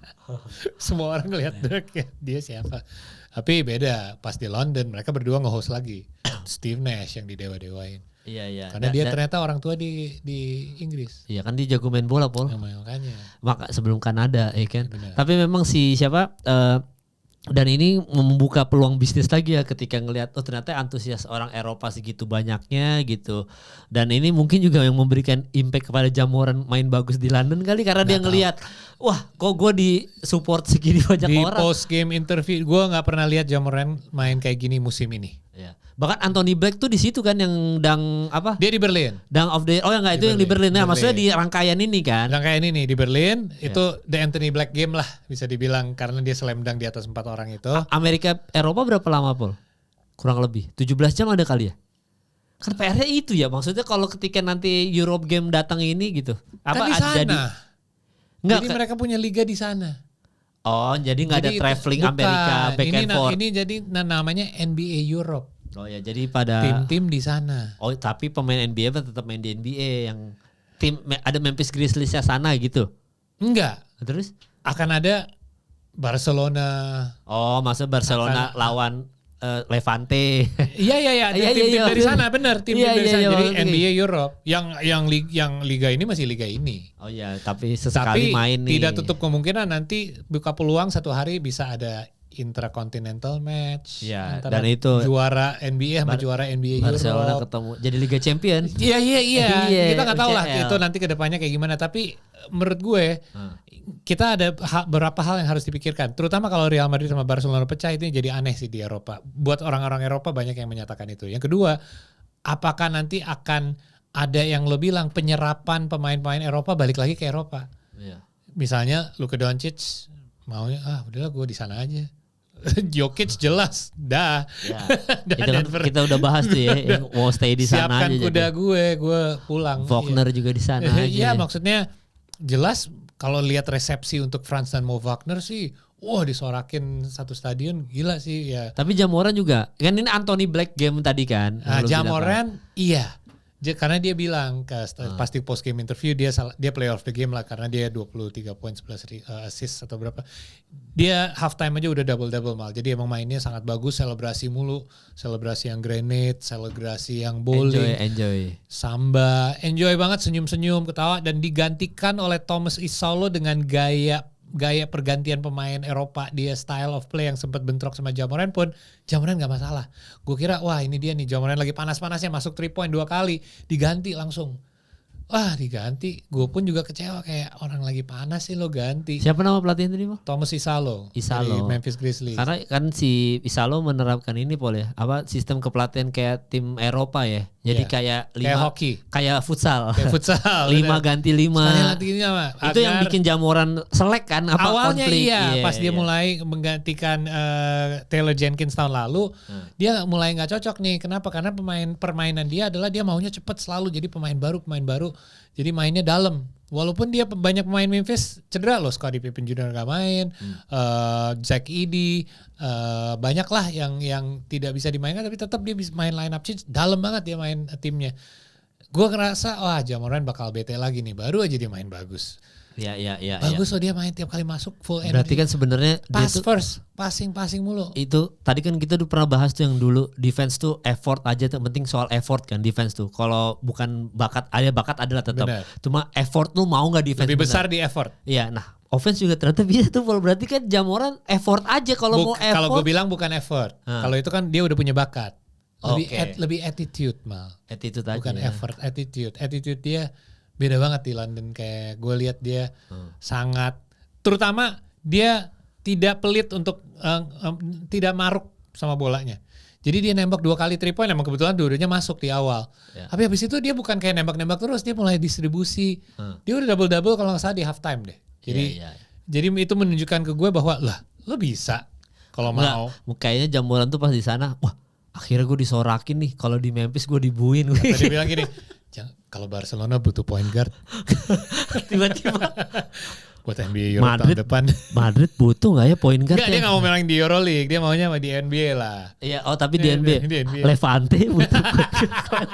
Speaker 2: Semua orang ngeliat Dirk ya dia siapa, tapi beda pas di London mereka berdua nge-host lagi Steve Nash yang didewa-dewain.
Speaker 1: Iya.
Speaker 2: Karena dia ternyata orang tua di Inggris.
Speaker 1: Iya kan dia jago main bola, Pol.
Speaker 2: Makanya.
Speaker 1: Maka sebelum Kanada, ya kan.
Speaker 2: Benar.
Speaker 1: Tapi memang dan ini membuka peluang bisnis lagi ya ketika ngelihat ternyata antusias orang Eropa segitu banyaknya gitu. Dan ini mungkin juga yang memberikan impact kepada Ja Morant main bagus di London kali karena dia ngelihat wah kok gue di support segini banyak orang. Di
Speaker 2: post game interview gue nggak pernah lihat Ja Morant main kayak gini musim ini.
Speaker 1: Ya. Bahkan Anthony Black tuh di situ kan yang apa?
Speaker 2: Dia di Berlin.
Speaker 1: Itu yang di Berlin. Nah, maksudnya di rangkaian ini kan.
Speaker 2: Rangkaian ini di Berlin itu the Anthony Black game lah bisa dibilang karena dia slam dunk di atas 4 orang itu.
Speaker 1: Amerika Eropa berapa lama, Pol? Kurang lebih 17 jam ada kali ya? Kan PR-nya itu ya. Maksudnya kalau ketika nanti Europe game datang ini gitu.
Speaker 2: Apa kan di sana. Jadi mereka punya liga di sana.
Speaker 1: Oh, jadi enggak ada traveling Amerika back and forth.
Speaker 2: Ini jadi namanya NBA Europe.
Speaker 1: Oh ya, jadi pada
Speaker 2: tim-tim di sana.
Speaker 1: Oh, tapi pemain NBA tetap main di NBA yang tim ada Memphis Grizzlies-nya sana gitu.
Speaker 2: Enggak.
Speaker 1: Terus
Speaker 2: akan ada Barcelona.
Speaker 1: Oh, masa Barcelona lawan Levante.
Speaker 2: Iya. Tim-tim dari sana benar, tim dari sana. Jadi NBA Europe yang liga ini masih liga ini.
Speaker 1: Oh iya, tapi sesekali main nih.
Speaker 2: Tidak tutup kemungkinan nanti buka peluang satu hari bisa ada intercontinental match
Speaker 1: ya,
Speaker 2: antara
Speaker 1: dan itu
Speaker 2: juara NBA sama juara NBA
Speaker 1: Barcelona
Speaker 2: Europe
Speaker 1: ketemu jadi Liga Champion.
Speaker 2: Iya. Kita nggak tahu lah itu nanti kedepannya kayak gimana. Tapi menurut gue kita ada beberapa hal yang harus dipikirkan. Terutama kalau Real Madrid sama Barcelona pecah itu jadi aneh sih di Eropa. Buat orang-orang Eropa banyak yang menyatakan itu. Yang kedua, apakah nanti akan ada yang lo bilang penyerapan pemain-pemain Eropa balik lagi ke Eropa?
Speaker 1: Iya.
Speaker 2: Misalnya Luka Doncic maunya udahlah gue di sana aja. Jokic jelas dah.
Speaker 1: Ya. Kita udah bahas tuh ya yang mau stay di sana
Speaker 2: siapkan
Speaker 1: aja.
Speaker 2: Siapkan kuda gue pulang.
Speaker 1: Wagner juga di sana aja.
Speaker 2: Iya, maksudnya jelas kalau lihat resepsi untuk Franz dan Mo Wagner sih, disorakin satu stadion gila sih ya.
Speaker 1: Tapi Ja Morant juga, kan ini Anthony Black game tadi kan.
Speaker 2: Ja Morant iya. Karena dia bilang pasti post game interview dia player of the game lah karena dia 23 poin 11 assist atau berapa. Dia halftime aja udah double mal. Jadi emang mainnya sangat bagus, selebrasi mulu, selebrasi yang grenade, selebrasi yang bowling.
Speaker 1: Enjoy.
Speaker 2: Samba, enjoy banget, senyum-senyum, ketawa dan digantikan oleh Thomas Isalo dengan gaya pergantian pemain Eropa, dia style of play yang sempat bentrok sama Ja Morant pun Ja Morant gak masalah. Gue kira ini dia nih Ja Morant lagi panas-panasnya masuk 3 point 2 kali diganti langsung. Diganti. Gue pun juga kecewa kayak orang lagi panas sih lo ganti.
Speaker 1: Siapa nama pelatih tadi, Pak?
Speaker 2: Thomas Isalo. Dari Memphis Grizzlies.
Speaker 1: Karena kan si Isalo menerapkan ini Pol ya. Sistem kepelatihan kayak tim Eropa ya. Jadi kayak
Speaker 2: hoki.
Speaker 1: Kayak futsal.
Speaker 2: Kayak futsal.
Speaker 1: 5 ganti 5. Itu yang bikin Ja Morant selek kan
Speaker 2: awalnya
Speaker 1: konflik.
Speaker 2: Pas dia mulai menggantikan Taylor Jenkins tahun lalu, dia mulai nggak cocok nih. Kenapa? Karena permainan dia adalah dia maunya cepet selalu. Jadi pemain baru. Jadi mainnya dalam. Walaupun dia banyak pemain Memphis cedera loh, Scottie Pippen Jr. gak main, Zach Edey, banyak lah yang tidak bisa dimainkan, tapi tetap dia bisa main line up change, dalam banget dia main timnya. Gue ngerasa Ja Morant bakal bete lagi nih, baru aja dia main bagus.
Speaker 1: Iya.
Speaker 2: Bagus loh dia main tiap kali masuk full energy.
Speaker 1: Berarti kan sebenarnya
Speaker 2: pass first, passing mulu.
Speaker 1: Itu tadi kan kita udah pernah bahas tuh yang dulu defense tuh effort aja, penting soal effort kan defense tuh. Kalau bukan bakat adalah tetap. Bener. Cuma effort lu mau nggak defense?
Speaker 2: Lebih besar di effort.
Speaker 1: Iya, nah offense juga ternyata bisa tuh. Berarti kan Jamoran effort aja kalau mau effort.
Speaker 2: Kalau gue bilang bukan effort. Kalau itu kan dia udah punya bakat. Lebih attitude mal.
Speaker 1: Attitude aja.
Speaker 2: Bukan effort, attitude. Attitude dia beda banget di London. Kayak gue lihat dia sangat, terutama dia tidak pelit untuk tidak maruk sama bolanya. Jadi dia nembak 2 kali 3 point, emang kebetulan dua-duanya masuk di awal. Tapi habis itu dia bukan kayak nembak-nembak terus, dia mulai distribusi. Dia udah double-double kalau nggak salah di half time deh. Jadi itu menunjukkan ke gue bahwa lah lo bisa kalau mau.
Speaker 1: Kayaknya Jamoran tuh pas di sana, wah akhirnya gue disorakin nih. Kalau di Memphis gue dibuin.
Speaker 2: Dia bilang gini, kalau Barcelona butuh point guard.
Speaker 1: Tiba-tiba
Speaker 2: buat NBA Euro tahun depan.
Speaker 1: Madrid butuh gak ya point guard?
Speaker 2: Dia gak mau main di Euroleague, dia maunya di NBA lah.
Speaker 1: Iya, tapi di NBA. Levante butuh point guard.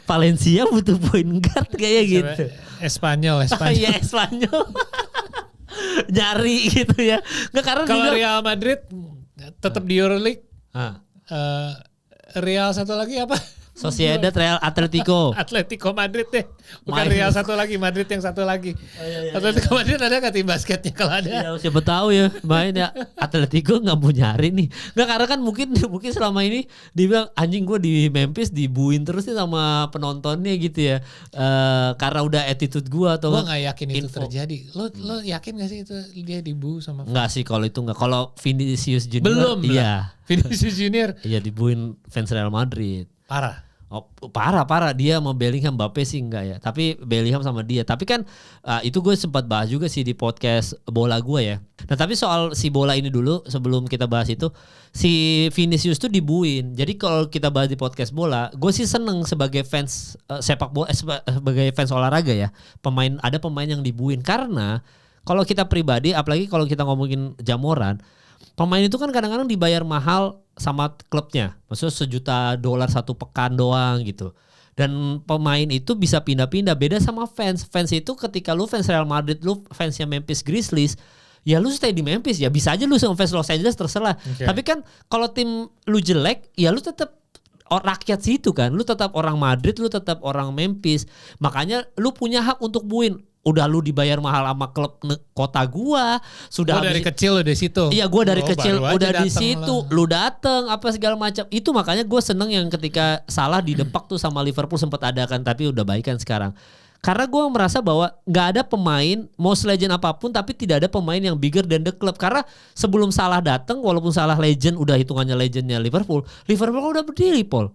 Speaker 1: Valencia butuh point guard kayak gitu.
Speaker 2: Espanyol.
Speaker 1: Iya, Espanyol. Nyari gitu ya.
Speaker 2: Kalau Real Madrid tetap di Euroleague. Real satu lagi apa?
Speaker 1: Sociedad, Real, Atletico
Speaker 2: Madrid deh. Bukan Real satu lagi, Madrid yang satu lagi. Atletico Madrid ada gak tim basketnya kalau ada?
Speaker 1: Ya, siapa tahu ya main ya. Atletico gak mau nyari nih. Nggak, karena kan mungkin selama ini dibilang anjing gue di Memphis dibuin terus nih sama penontonnya gitu ya. Karena udah attitude gue atau
Speaker 2: gue gak yakin itu terjadi. Lo yakin gak sih itu dia dibu sama?
Speaker 1: Enggak sih kalau itu enggak. Kalau Vinicius Junior
Speaker 2: belum
Speaker 1: iya.
Speaker 2: Vinicius Junior
Speaker 1: iya dibuin fans Real Madrid.
Speaker 2: Parah.
Speaker 1: Dia sama Bellingham, Mbappe sih enggak ya. Tapi Bellingham sama dia. Tapi kan itu gue sempat bahas juga sih di podcast bola gue ya. Nah tapi soal si bola ini dulu sebelum kita bahas itu. Si Vinicius tuh dibuin. Jadi kalau kita bahas di podcast bola, gue sih seneng sebagai fans sepak bola, sebagai fans olahraga ya. Ada pemain yang dibuin. Karena kalau kita pribadi, apalagi kalau kita ngomongin Jamoran, pemain itu kan kadang-kadang dibayar mahal sama klubnya. Maksudnya $1 juta 1 pekan doang gitu. Dan pemain itu bisa pindah-pindah. Beda sama fans. Fans itu ketika lu fans Real Madrid, lu fansnya Memphis Grizzlies, ya lu stay di Memphis. Ya bisa aja lu sama fans Los Angeles terserah. Okay. Tapi kan kalau tim lu jelek, ya lu tetap rakyat situ kan. Lu tetap orang Madrid, lu tetap orang Memphis. Makanya lu punya hak untuk buin. Udah lu dibayar mahal sama klub kota gua, sudah
Speaker 2: dari kecil udah di situ.
Speaker 1: Iya, gua dari kecil udah di situ, lu dateng apa segala macam. Itu makanya gua seneng yang ketika Salah didepak tuh sama Liverpool sempat ada kan, tapi udah baikan sekarang. Karena gua merasa bahwa nggak ada pemain mau legend apapun tapi tidak ada pemain yang bigger than the club. Karena sebelum Salah dateng, walaupun Salah legend, udah hitungannya legendnya Liverpool udah berdiri, Paul.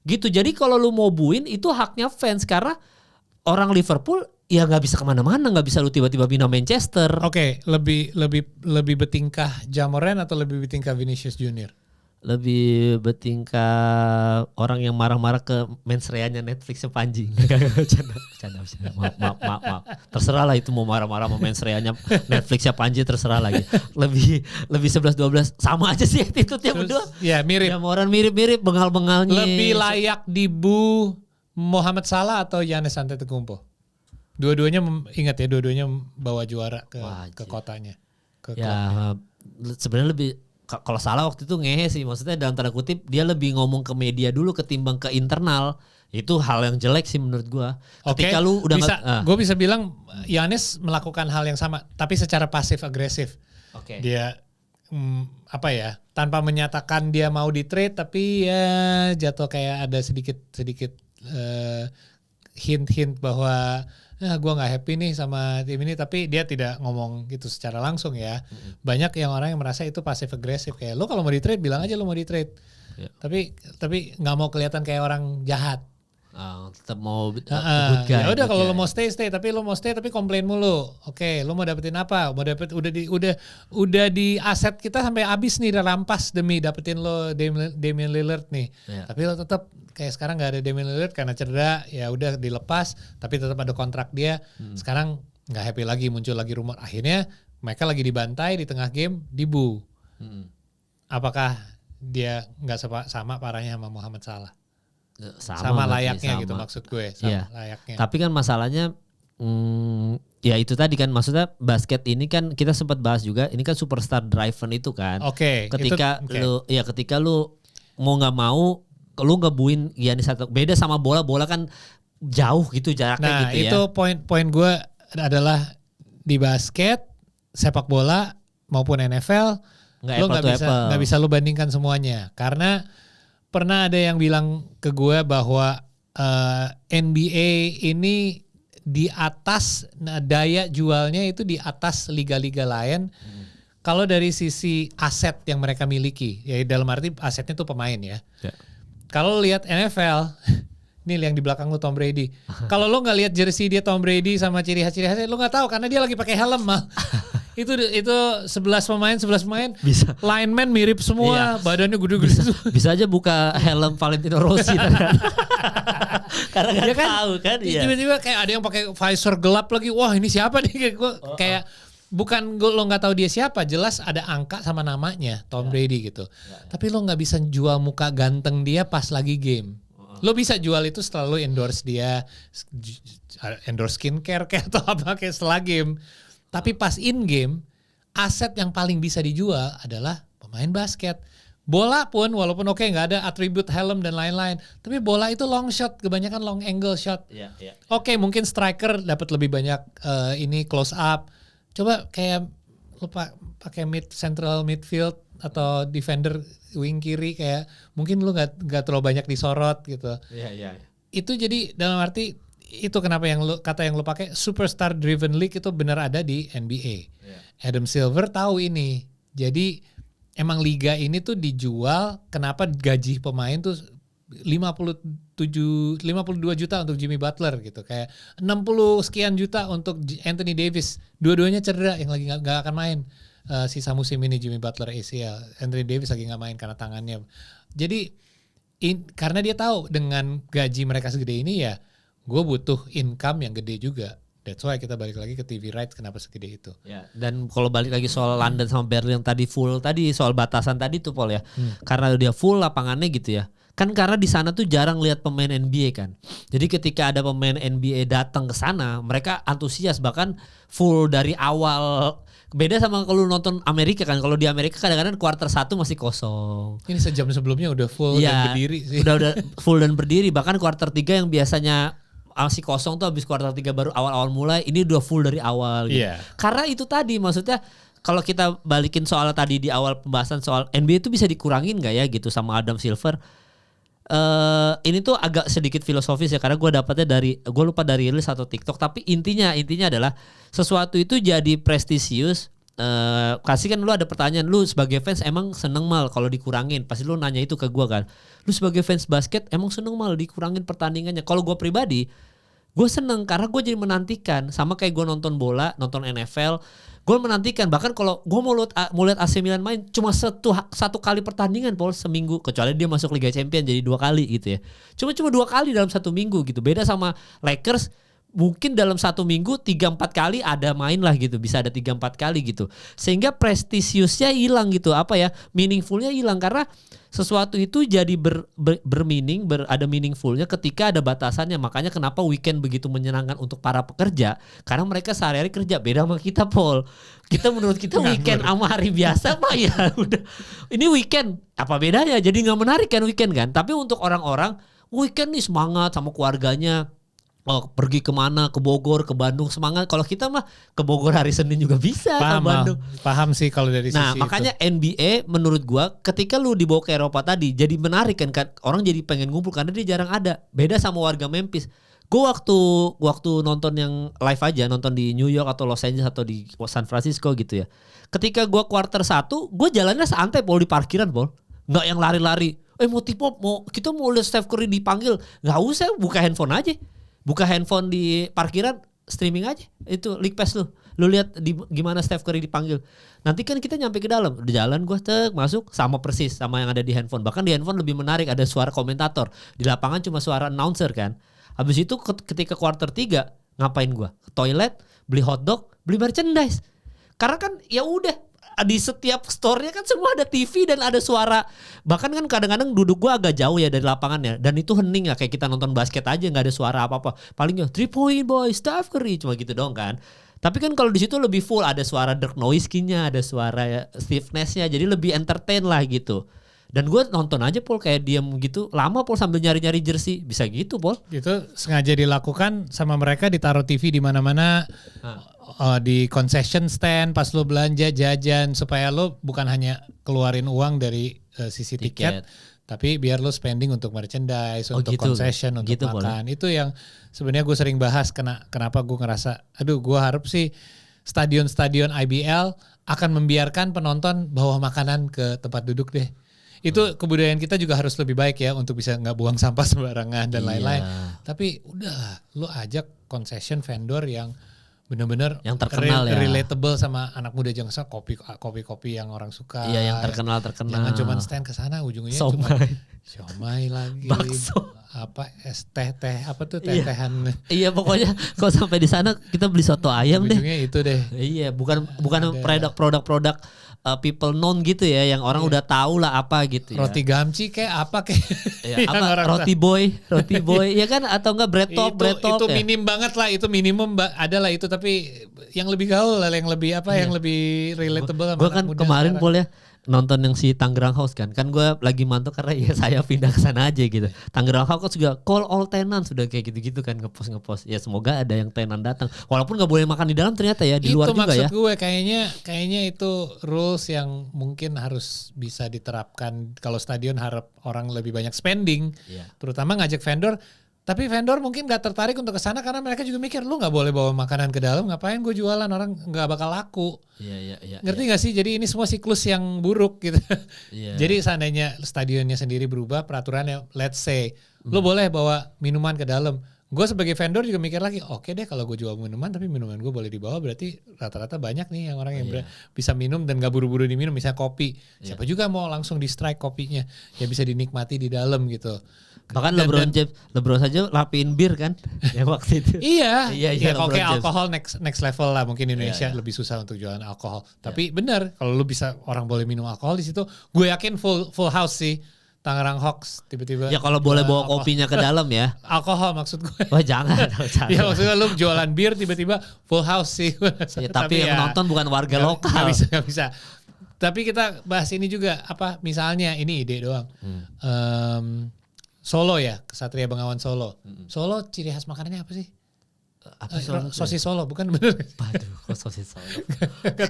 Speaker 1: Gitu. Jadi kalau lu mau buin itu haknya fans, karena orang Liverpool ya nggak bisa kemana-mana, nggak bisa lu tiba-tiba pindah Manchester.
Speaker 2: Oke, lebih bertingkah Jamoran atau lebih bertingkah Vinicius Junior?
Speaker 1: Lebih bertingkah orang yang marah-marah ke mensreanya Netflix Panji. Canda. Maaf. Terserah lah itu mau marah-marah sama mensreanya Netflixnya Panji, terserah lagi. Lebih 11-12 sama aja sih attitude-nya berdua.
Speaker 2: Ya mirip.
Speaker 1: Jamoran mirip bengal-bengalnya.
Speaker 2: Lebih layak dibu Mohamed Salah atau Giannis Antetokounmpo? Dua-duanya ingat ya, dua-duanya bawa juara ke kotanya.
Speaker 1: Ya sebenarnya lebih, kalau Salah waktu itu ngehe sih, maksudnya dalam tanda kutip dia lebih ngomong ke media dulu ketimbang ke internal. Itu hal yang jelek sih menurut gua. Ketika lu udah
Speaker 2: gue bisa bilang Giannis melakukan hal yang sama tapi secara pasif agresif.
Speaker 1: Okay.
Speaker 2: Dia tanpa menyatakan dia mau di trade, tapi ya jatuh kayak ada sedikit hint bahwa gue nggak happy nih sama tim ini, tapi dia tidak ngomong gitu secara langsung ya. Banyak orang yang merasa itu pasif agresif, kayak lo kalau mau di trade bilang aja lo mau di trade. Tapi nggak mau kelihatan kayak orang jahat.
Speaker 1: Tetap mau good guy.
Speaker 2: Ya udah, kalau lo mau stay tapi lo mau stay tapi komplain mulu. Oke, lo mau dapetin apa? Mau dapet udah di aset kita sampai habis nih, udah rampas demi dapetin lo Damian Lillard nih. Tapi lo tetap kayak sekarang nggak ada Damian Lillard karena cedera, ya udah dilepas, tapi tetap ada kontrak dia. Sekarang nggak happy lagi, muncul lagi rumor. Akhirnya mereka lagi dibantai di tengah game, dibu. Apakah dia nggak sama parahnya sama Mohamed Salah? Sama layaknya gitu maksud gue, layaknya.
Speaker 1: Tapi kan masalahnya Ya itu tadi kan, maksudnya basket ini kan kita sempat bahas juga, ini kan superstar driven itu kan. Ketika lu mau nggak mau lu ngebuin Giannis atau beda sama bola kan jauh gitu jaraknya gitu ya. Nah
Speaker 2: itu poin gue adalah di basket, sepak bola maupun NFL lo nggak bisa lo bandingkan semuanya, karena pernah ada yang bilang ke gue bahwa NBA ini di atas, daya jualnya itu di atas liga-liga lain. Kalau dari sisi aset yang mereka miliki, ya dalam arti asetnya tuh pemain ya. Kalau lihat NFL, ini yang di belakang lu Tom Brady. Kalau lo nggak lihat jersey dia Tom Brady sama ciri khasnya, lo nggak tahu karena dia lagi pakai helm mal. itu 11 pemain
Speaker 1: bisa.
Speaker 2: Lineman mirip semua, badannya gede-gede.
Speaker 1: Bisa aja buka helm Valentino Rossi karena nggak tahu kan.
Speaker 2: Tiba-tiba kayak ada yang pakai visor gelap lagi. Wah ini siapa nih? Kayak bukan lo nggak tahu dia siapa, jelas ada angka sama namanya Tom Brady gitu. Tapi lo nggak bisa jual muka ganteng dia pas lagi game. Lo bisa jual itu setelah lo endorse dia, endorse skincare kayak atau apa kayak setelah game. Tapi pas in game, aset yang paling bisa dijual adalah pemain basket. Bola pun walaupun nggak ada atribut helm dan lain-lain, tapi bola itu long shot, kebanyakan long angle shot. Oke, mungkin striker dapat lebih banyak ini close up. Coba kayak lo pakai central midfield atau defender wing kiri, kayak mungkin lu nggak terlalu banyak disorot gitu. Itu jadi dalam arti itu kenapa kata yang lu pakai superstar driven league itu benar ada di NBA. Adam Silver tahu ini. Jadi emang liga ini tuh dijual, kenapa gaji pemain tuh 52 juta untuk Jimmy Butler gitu, kayak 60 sekian juta untuk Anthony Davis. Dua-duanya cedera, yang lagi nggak akan main. Sisa musim ini Jimmy Butler ACL, Anthony Davis lagi nggak main karena tangannya. Jadi karena dia tahu dengan gaji mereka segede ini ya, gue butuh income yang gede juga. That's why kita balik lagi ke TV rights, kenapa segede itu.
Speaker 1: Ya, dan kalau balik lagi soal London sama Berlin tadi full tadi, soal batasan tadi tuh Paul ya, karena dia full lapangannya gitu ya. Kan karena di sana tuh jarang lihat pemain NBA kan. Jadi ketika ada pemain NBA datang ke sana, mereka antusias, bahkan full dari awal. Beda sama kalau nonton Amerika kan. Kalau di Amerika kadang-kadang kuarter 1 masih kosong.
Speaker 2: Ini sejam sebelumnya udah full dan berdiri sih.
Speaker 1: Udah full dan berdiri. Bahkan kuarter 3 yang biasanya masih kosong tuh habis kuarter 3 baru awal-awal mulai. Ini udah full dari awal gitu. Karena itu tadi maksudnya kalau kita balikin soal tadi di awal pembahasan soal NBA itu bisa dikurangin gak ya gitu sama Adam Silver. Ini tuh agak sedikit filosofis ya, karena gue dapatnya gue lupa dari reels atau TikTok, tapi intinya adalah sesuatu itu jadi prestisius. Kasih kan lu ada pertanyaan, lu sebagai fans emang seneng mal kalau dikurangin, pasti lu nanya itu ke gue kan, lu sebagai fans basket emang seneng mal dikurangin pertandingannya. Kalau gue pribadi gue seneng karena gue jadi menantikan, sama kayak gue nonton bola, nonton NFL. Gue menantikan, bahkan kalau gue mau lihat AC Milan main cuma satu kali pertandingan Paul seminggu, kecuali dia masuk Liga Champions jadi 2 kali gitu ya. Cuma 2 kali dalam 1 minggu gitu. Beda sama Lakers, mungkin dalam 1 minggu 3-4 kali ada main lah gitu, bisa ada 3-4 kali gitu. Sehingga prestisiusnya hilang gitu, meaningfulnya hilang, karena sesuatu itu jadi ada meaningfulnya ketika ada batasannya. Makanya kenapa weekend begitu menyenangkan untuk para pekerja, karena mereka sehari-hari kerja. Beda sama kita Paul, menurut kita weekend sama hari biasa mah ya udah, ini weekend apa bedanya, jadi nggak menarik kan weekend kan. Tapi untuk orang-orang weekend nih semangat sama keluarganya, pergi kemana, ke Bogor, ke Bandung, semangat. Kalau kita mah ke Bogor hari Senin juga bisa, ke Bandung.
Speaker 2: Paham sih kalau dari sisi itu. Nah
Speaker 1: makanya NBA menurut gua ketika lu dibawa ke Eropa tadi jadi menarik kan, orang jadi pengen ngumpul karena dia jarang ada. Beda sama warga Memphis. Gua waktu nonton yang live aja, nonton di New York atau Los Angeles atau di San Francisco gitu ya. Ketika gua kuarter 1, gua jalannya santai Paul, di parkiran Paul. Nggak yang lari-lari. Kita mau lihat Steph Curry dipanggil. Nggak usah, buka handphone aja. Buka handphone di parkiran, streaming aja. Itu League Pass lu lihat gimana Steph Curry dipanggil. Nanti kan kita nyampe ke dalam, di jalan gue masuk sama persis sama yang ada di handphone. Bahkan di handphone lebih menarik, ada suara komentator. Di lapangan cuma suara announcer kan. Habis itu ketika kuarter 3 ngapain gue? Ke toilet, beli hotdog, beli merchandise. Karena kan ya udah, di setiap store-nya kan semua ada TV dan ada suara. Bahkan kan kadang-kadang duduk gue agak jauh ya dari lapangannya. Dan itu hening ya, kayak kita nonton basket aja nggak ada suara apa-apa. Paling ya 3 point boy, Steph Curry, cuma gitu dong kan. Tapi kan kalau di situ lebih full, ada suara Dirk Nowitzki-nya, ada suara Steve Nash-nya, jadi lebih entertain lah gitu. Dan gue nonton aja Paul kayak diam gitu lama Paul sambil nyari-nyari jersey, bisa gitu Paul.
Speaker 2: Itu sengaja dilakukan sama mereka, ditaruh TV di mana-mana, di concession stand pas lo belanja jajan, supaya lo bukan hanya keluarin uang dari sisi tiket, tapi biar lo spending untuk merchandise, untuk
Speaker 1: gitu,
Speaker 2: concession, untuk
Speaker 1: gitu
Speaker 2: makan. Boleh. Itu yang sebenarnya gue sering bahas kenapa gue ngerasa, aduh gue harap sih stadion-stadion IBL akan membiarkan penonton bawa makanan ke tempat duduk deh. Itu kebudayaan kita juga harus lebih baik ya, untuk bisa nggak buang sampah sembarangan dan lain-lain. Tapi udah, lo ajak concession vendor yang benar-benar
Speaker 1: yang terkenal
Speaker 2: relatable sama anak muda, jangan sampai kopi yang orang suka.
Speaker 1: Iya, yang terkenal.
Speaker 2: Jangan cuma stand ke sana ujungnya cuma siomay lagi,
Speaker 1: bakso,
Speaker 2: apa es teh apa tuh teh-tehan.
Speaker 1: Iya pokoknya kalau sampai di sana kita beli soto ayam deh.
Speaker 2: Ujungnya itu deh.
Speaker 1: Iya, bukan produk-produk people known gitu ya, yang orang udah tahu lah apa gitu ya.
Speaker 2: Roti gamci kayak apa kayak.
Speaker 1: Ya, apa roti boy ya kan, atau enggak bread talk
Speaker 2: itu
Speaker 1: ya?
Speaker 2: minim banget lah, itu minimum ada lah itu, tapi yang lebih gaul lah, yang lebih yang lebih relatable sama
Speaker 1: anak kan
Speaker 2: muda.
Speaker 1: Kemarin Paul ya nonton yang si Tangerang House kan gue lagi mantau karena ya saya pindah ke sana aja gitu. Tangerang House juga call all tenants sudah kayak gitu-gitu kan, ngepost ya, semoga ada yang tenant datang walaupun nggak boleh makan di dalam ternyata ya, di luar juga ya.
Speaker 2: Itu maksud gue, kayaknya itu rules yang mungkin harus bisa diterapkan kalau stadion harap orang lebih banyak spending, terutama ngajak vendor. Tapi vendor mungkin gak tertarik untuk kesana karena mereka juga mikir, lu gak boleh bawa makanan ke dalam, ngapain gue jualan, orang gak bakal laku.
Speaker 1: Iya.
Speaker 2: Ngerti gak sih? Jadi ini semua siklus yang buruk gitu. Jadi seandainya stadionnya sendiri berubah peraturannya, let's say lu boleh bawa minuman ke dalam. Gue sebagai vendor juga mikir lagi, oke deh kalau gue jual minuman tapi minuman gue boleh dibawa, berarti rata-rata banyak nih yang orang yang bisa minum dan gak buru-buru diminum. Misalnya kopi, siapa juga mau langsung di strike kopinya, ya bisa dinikmati di dalam gitu.
Speaker 1: Bahkan LeBron saja lapiin bir kan ya waktu itu.
Speaker 2: Iya. Kalau kayak alkohol next level lah, mungkin Indonesia lebih susah untuk jualan alkohol. Tapi benar, kalau lu bisa orang boleh minum alkohol di situ, gue yakin full house sih. Tangerang Hawks tiba-tiba.
Speaker 1: Ya kalau boleh bawa kopinya ke dalam ya.
Speaker 2: Alkohol maksud gue.
Speaker 1: Wah jangan.
Speaker 2: Ya maksudnya lu jualan bir tiba-tiba full house sih.
Speaker 1: Ya, tapi yang nonton bukan warga lokal.
Speaker 2: Gak bisa. Tapi kita bahas ini juga, apa misalnya ini ide doang. Solo ya, Kesatria Bengawan Solo. Solo ciri khas makanannya apa sih? Sosis Solo, bukan bener?
Speaker 1: Waduh, kok sosis Solo?
Speaker 2: Gak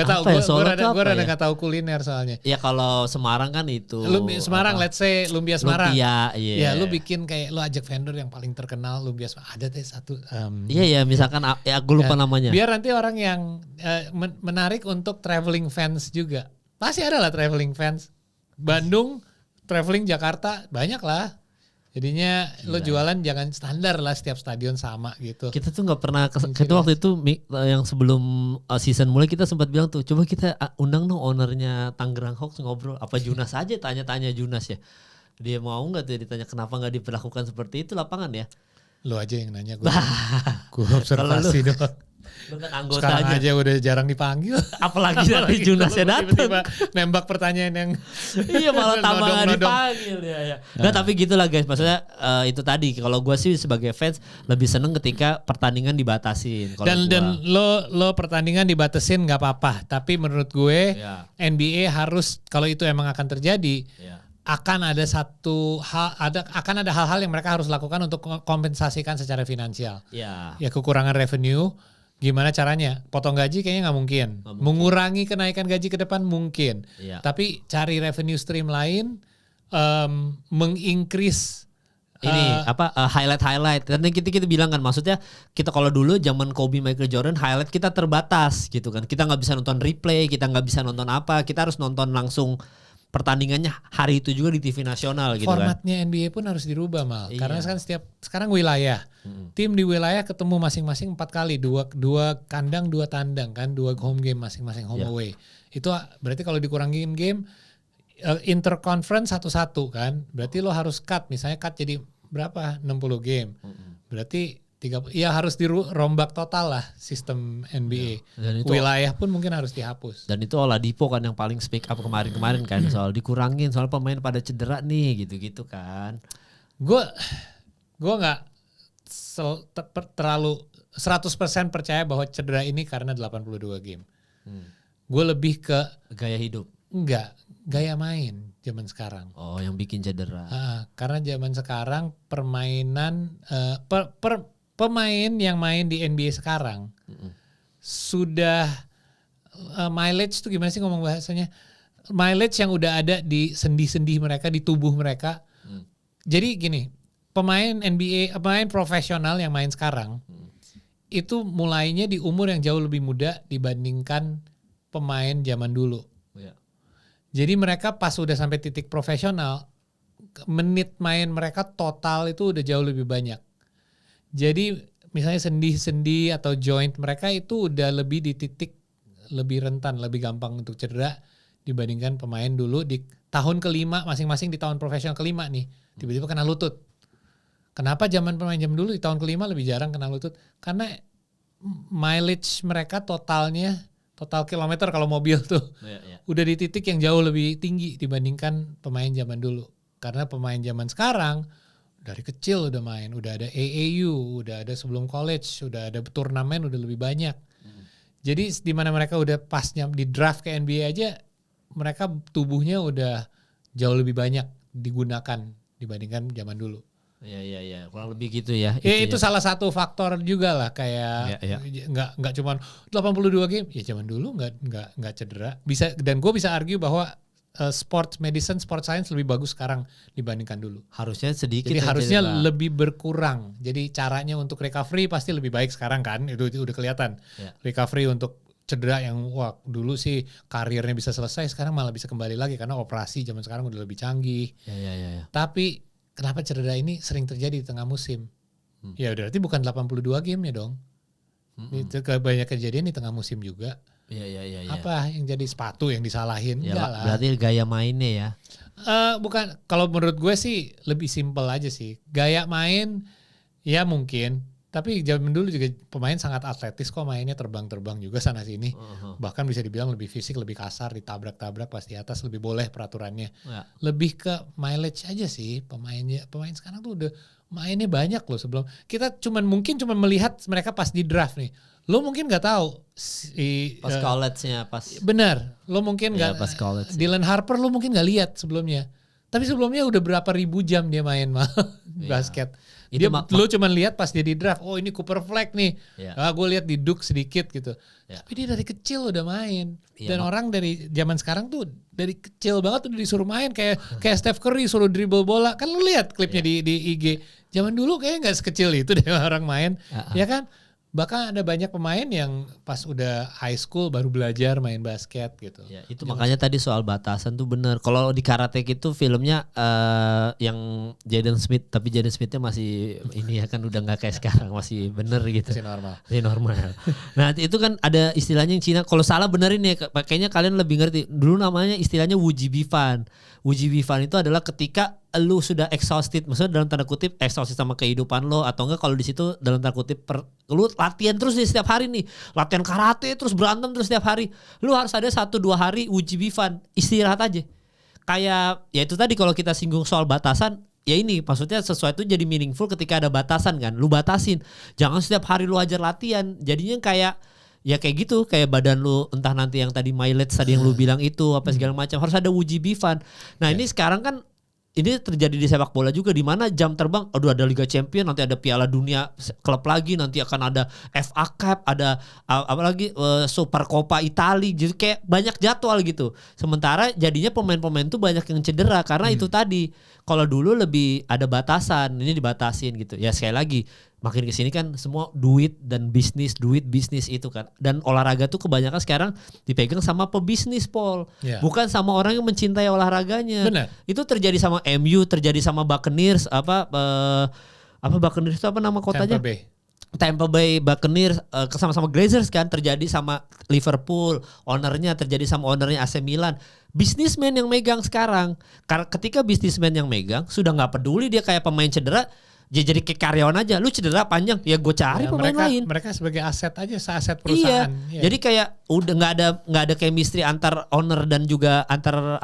Speaker 2: tahu. Gue rada gak tahu kuliner soalnya.
Speaker 1: Ya kalau Semarang kan itu.
Speaker 2: Semarang, let's say Lumpia Semarang.
Speaker 1: Lumpia,
Speaker 2: Ya lu bikin kayak lu ajak vendor yang paling terkenal Lumpia Semarang. Ada deh satu.
Speaker 1: Iya, misalkan ya gue lupa namanya.
Speaker 2: Biar nanti orang yang menarik untuk traveling fans juga. Pasti ada lah traveling fans. Bandung, traveling Jakarta, banyak lah. Jadinya lo jualan jangan standar lah, setiap stadion sama gitu.
Speaker 1: Kita tuh gak pernah, kita waktu itu yang sebelum season mulai kita sempat bilang tuh, coba kita undang dong ownernya Tangerang Hawks ngobrol. Apa Junas aja, tanya-tanya Junas ya. Dia mau gak tuh ditanya kenapa gak diperlakukan seperti itu lapangan ya.
Speaker 2: Lo aja yang nanya, gue observasi doang.
Speaker 1: Lu kan anggota
Speaker 2: sekarang aja udah jarang dipanggil.
Speaker 1: Apalagi nanti Junasnya datang.
Speaker 2: Nembak pertanyaan yang
Speaker 1: iya malah tambah gak dipanggil ya. Nah tapi gitulah guys, maksudnya itu tadi kalau gue sih sebagai fans lebih seneng ketika pertandingan dibatasin.
Speaker 2: Dan lo pertandingan dibatasin nggak apa-apa, tapi menurut gue NBA harus, kalau itu emang akan terjadi, akan ada akan ada hal-hal yang mereka harus lakukan untuk kompensasikan secara finansial. Ya kekurangan revenue. Gimana caranya? Potong gaji kayaknya nggak mungkin. Mengurangi kenaikan gaji ke depan mungkin. Tapi cari revenue stream lain, mengincrease
Speaker 1: ini highlight. Karena kita bilang kan, maksudnya kita kalau dulu zaman Kobe, Michael Jordan, highlight kita terbatas gitu kan. Kita nggak bisa nonton replay, kita nggak bisa nonton apa. Kita harus nonton langsung pertandingannya hari itu juga di TV nasional gitu.
Speaker 2: Formatnya kan. NBA pun harus dirubah Mal. Karena kan sekarang wilayah. Tim di wilayah ketemu masing-masing 4 kali, 2 kandang 2 tandang kan, 2 home game masing-masing home away. Itu berarti kalau dikurangin game interconference 1-1 kan. Berarti lo harus cut, misalnya cut jadi berapa? 60 game. Berarti Ya harus dirombak total lah sistem NBA. Dan itu, wilayah pun mungkin harus dihapus.
Speaker 1: Dan itu Oladipo kan yang paling speak up kemarin-kemarin kan soal dikurangin, soal pemain pada cedera nih gitu-gitu kan.
Speaker 2: Gue nggak terlalu 100% percaya bahwa cedera ini karena 82 game. Gue lebih ke
Speaker 1: gaya hidup.
Speaker 2: Enggak, gaya main zaman sekarang.
Speaker 1: Oh, yang bikin cedera.
Speaker 2: Karena zaman sekarang permainan pemain yang main di NBA sekarang sudah mileage tuh gimana sih ngomong bahasanya? Mileage yang udah ada di sendi-sendi mereka, di tubuh mereka. Jadi gini, pemain NBA, pemain profesional yang main sekarang itu mulainya di umur yang jauh lebih muda dibandingkan pemain zaman dulu. Jadi mereka pas udah sampai titik profesional, menit main mereka total itu udah jauh lebih banyak. Jadi misalnya sendi-sendi atau joint mereka itu udah lebih di titik lebih rentan, lebih gampang untuk cedera dibandingkan pemain dulu di tahun kelima, masing-masing di tahun profesional kelima nih, tiba-tiba kena lutut. Kenapa zaman pemain zaman dulu di tahun kelima lebih jarang kena lutut? Karena mileage mereka total kilometer kalau mobil tuh udah di titik yang jauh lebih tinggi dibandingkan pemain zaman dulu. Karena pemain zaman sekarang dari kecil udah main, udah ada AAU, udah ada sebelum college, udah ada turnamen udah lebih banyak. Jadi di mana mereka udah pasnya di draft ke NBA aja, mereka tubuhnya udah jauh lebih banyak digunakan dibandingkan zaman dulu.
Speaker 1: Iya, kurang lebih gitu ya.
Speaker 2: Itu salah satu faktor juga lah kayak nggak cuma 82 game, ya zaman dulu nggak cedera. Bisa, dan gue bisa argue bahwa sport medicine, sport science lebih bagus sekarang dibandingkan dulu.
Speaker 1: Harusnya sedikit.
Speaker 2: Jadi harusnya lebih berkurang. Jadi caranya untuk recovery pasti lebih baik sekarang kan, itu udah kelihatan. Recovery untuk cedera yang dulu sih karirnya bisa selesai, sekarang malah bisa kembali lagi karena operasi zaman sekarang udah lebih canggih. Tapi kenapa cedera ini sering terjadi di tengah musim? Ya berarti bukan 82 game ya dong. Itu banyak kejadian di tengah musim juga.
Speaker 1: Iya.
Speaker 2: Apa yang jadi sepatu yang disalahin?
Speaker 1: Ya, berarti gaya mainnya ya.
Speaker 2: Bukan, kalau menurut gue sih lebih simpel aja sih. Gaya main ya mungkin, tapi zaman dulu juga pemain sangat atletis kok, mainnya terbang-terbang juga sana sini. Bahkan bisa dibilang lebih fisik, lebih kasar, ditabrak-tabrak pas di atas, lebih boleh peraturannya. Lebih ke mileage aja sih pemainnya. Pemain sekarang tuh udah mainnya banyak loh sebelum. Kita mungkin cuman melihat mereka pas di draft nih. Lo mungkin nggak tahu
Speaker 1: pas college-nya pas.
Speaker 2: Benar, lo mungkin nggak.
Speaker 1: Pas college.
Speaker 2: Dylan Harper lo mungkin nggak lihat sebelumnya. Tapi sebelumnya udah berapa ribu jam dia main basket. Lo cuma lihat pas dia di draft. Oh ini Cooper Flag nih. Gue lihat di Duke sedikit gitu. Tapi dia dari kecil udah main. Dan orang dari zaman sekarang tuh dari kecil banget udah disuruh main kayak Steph Curry suruh dribble bola. Kan lo lihat klipnya di IG. Zaman dulu kayaknya nggak sekecil itu deh orang main. Ya kan? Bahkan ada banyak pemain yang pas udah high school baru belajar main basket gitu.
Speaker 1: Ya, itu makanya tadi soal batasan tuh bener. Kalau di Karate Kid itu filmnya yang Jaden Smith, tapi Jaden Smithnya masih ini ya kan udah nggak kayak sekarang, masih bener gitu. Masih normal. Nah itu kan ada istilahnya yang Cina. Kalau salah benerin ya, kayaknya kalian lebih ngerti. Dulu namanya istilahnya Wuji Bifan. Wuji Bifan itu adalah ketika lu sudah exhausted, maksudnya dalam tanda kutip exhausted sama kehidupan lo, atau enggak kalau di situ dalam tanda kutip lu latihan terus nih setiap hari nih, latihan karate terus berantem terus setiap hari, lu harus ada 1-2 hari Wuji Bifan, istirahat aja. Kayak ya itu tadi kalau kita singgung soal batasan, ya ini maksudnya sesuatu jadi meaningful ketika ada batasan kan, lu batasin, jangan setiap hari lu ajar latihan, jadinya kayak ya kayak gitu, kayak badan lu entah nanti yang tadi mileage tadi yang lu bilang itu apa segala macam, harus ada Wuji Bifan. Nah ini sekarang kan ini terjadi di sepak bola juga, di mana jam terbang, aduh ada Liga Champion, nanti ada Piala Dunia klub lagi, nanti akan ada FA Cup, ada apalagi Super Coppa Italia, jadi kayak banyak jadwal gitu. Sementara jadinya pemain-pemain tuh banyak yang cedera karena itu tadi. Kalau dulu lebih ada batasan, ini dibatasin gitu. Ya sekali lagi, makin kesini kan semua duit bisnis itu kan. Dan olahraga tuh kebanyakan sekarang dipegang sama pebisnis, Paul. Bukan sama orang yang mencintai olahraganya.
Speaker 2: Benar.
Speaker 1: Itu terjadi sama MU, terjadi sama Buccaneers, Buccaneers itu apa nama kotanya? Tampa Bay Buccaneers, sama-sama Glazers kan, terjadi sama Liverpool, ownernya terjadi sama ownernya AC Milan. Bisnismen yang megang sekarang. Karena ketika bisnismen yang megang sudah nggak peduli dia kayak pemain cedera, jadi kayak karyawan aja. Lu cedera panjang, ya gue cari pemain lain.
Speaker 2: Mereka sebagai aset aja, aset perusahaan.
Speaker 1: Iya. Jadi kayak udah nggak ada chemistry antar owner dan juga antar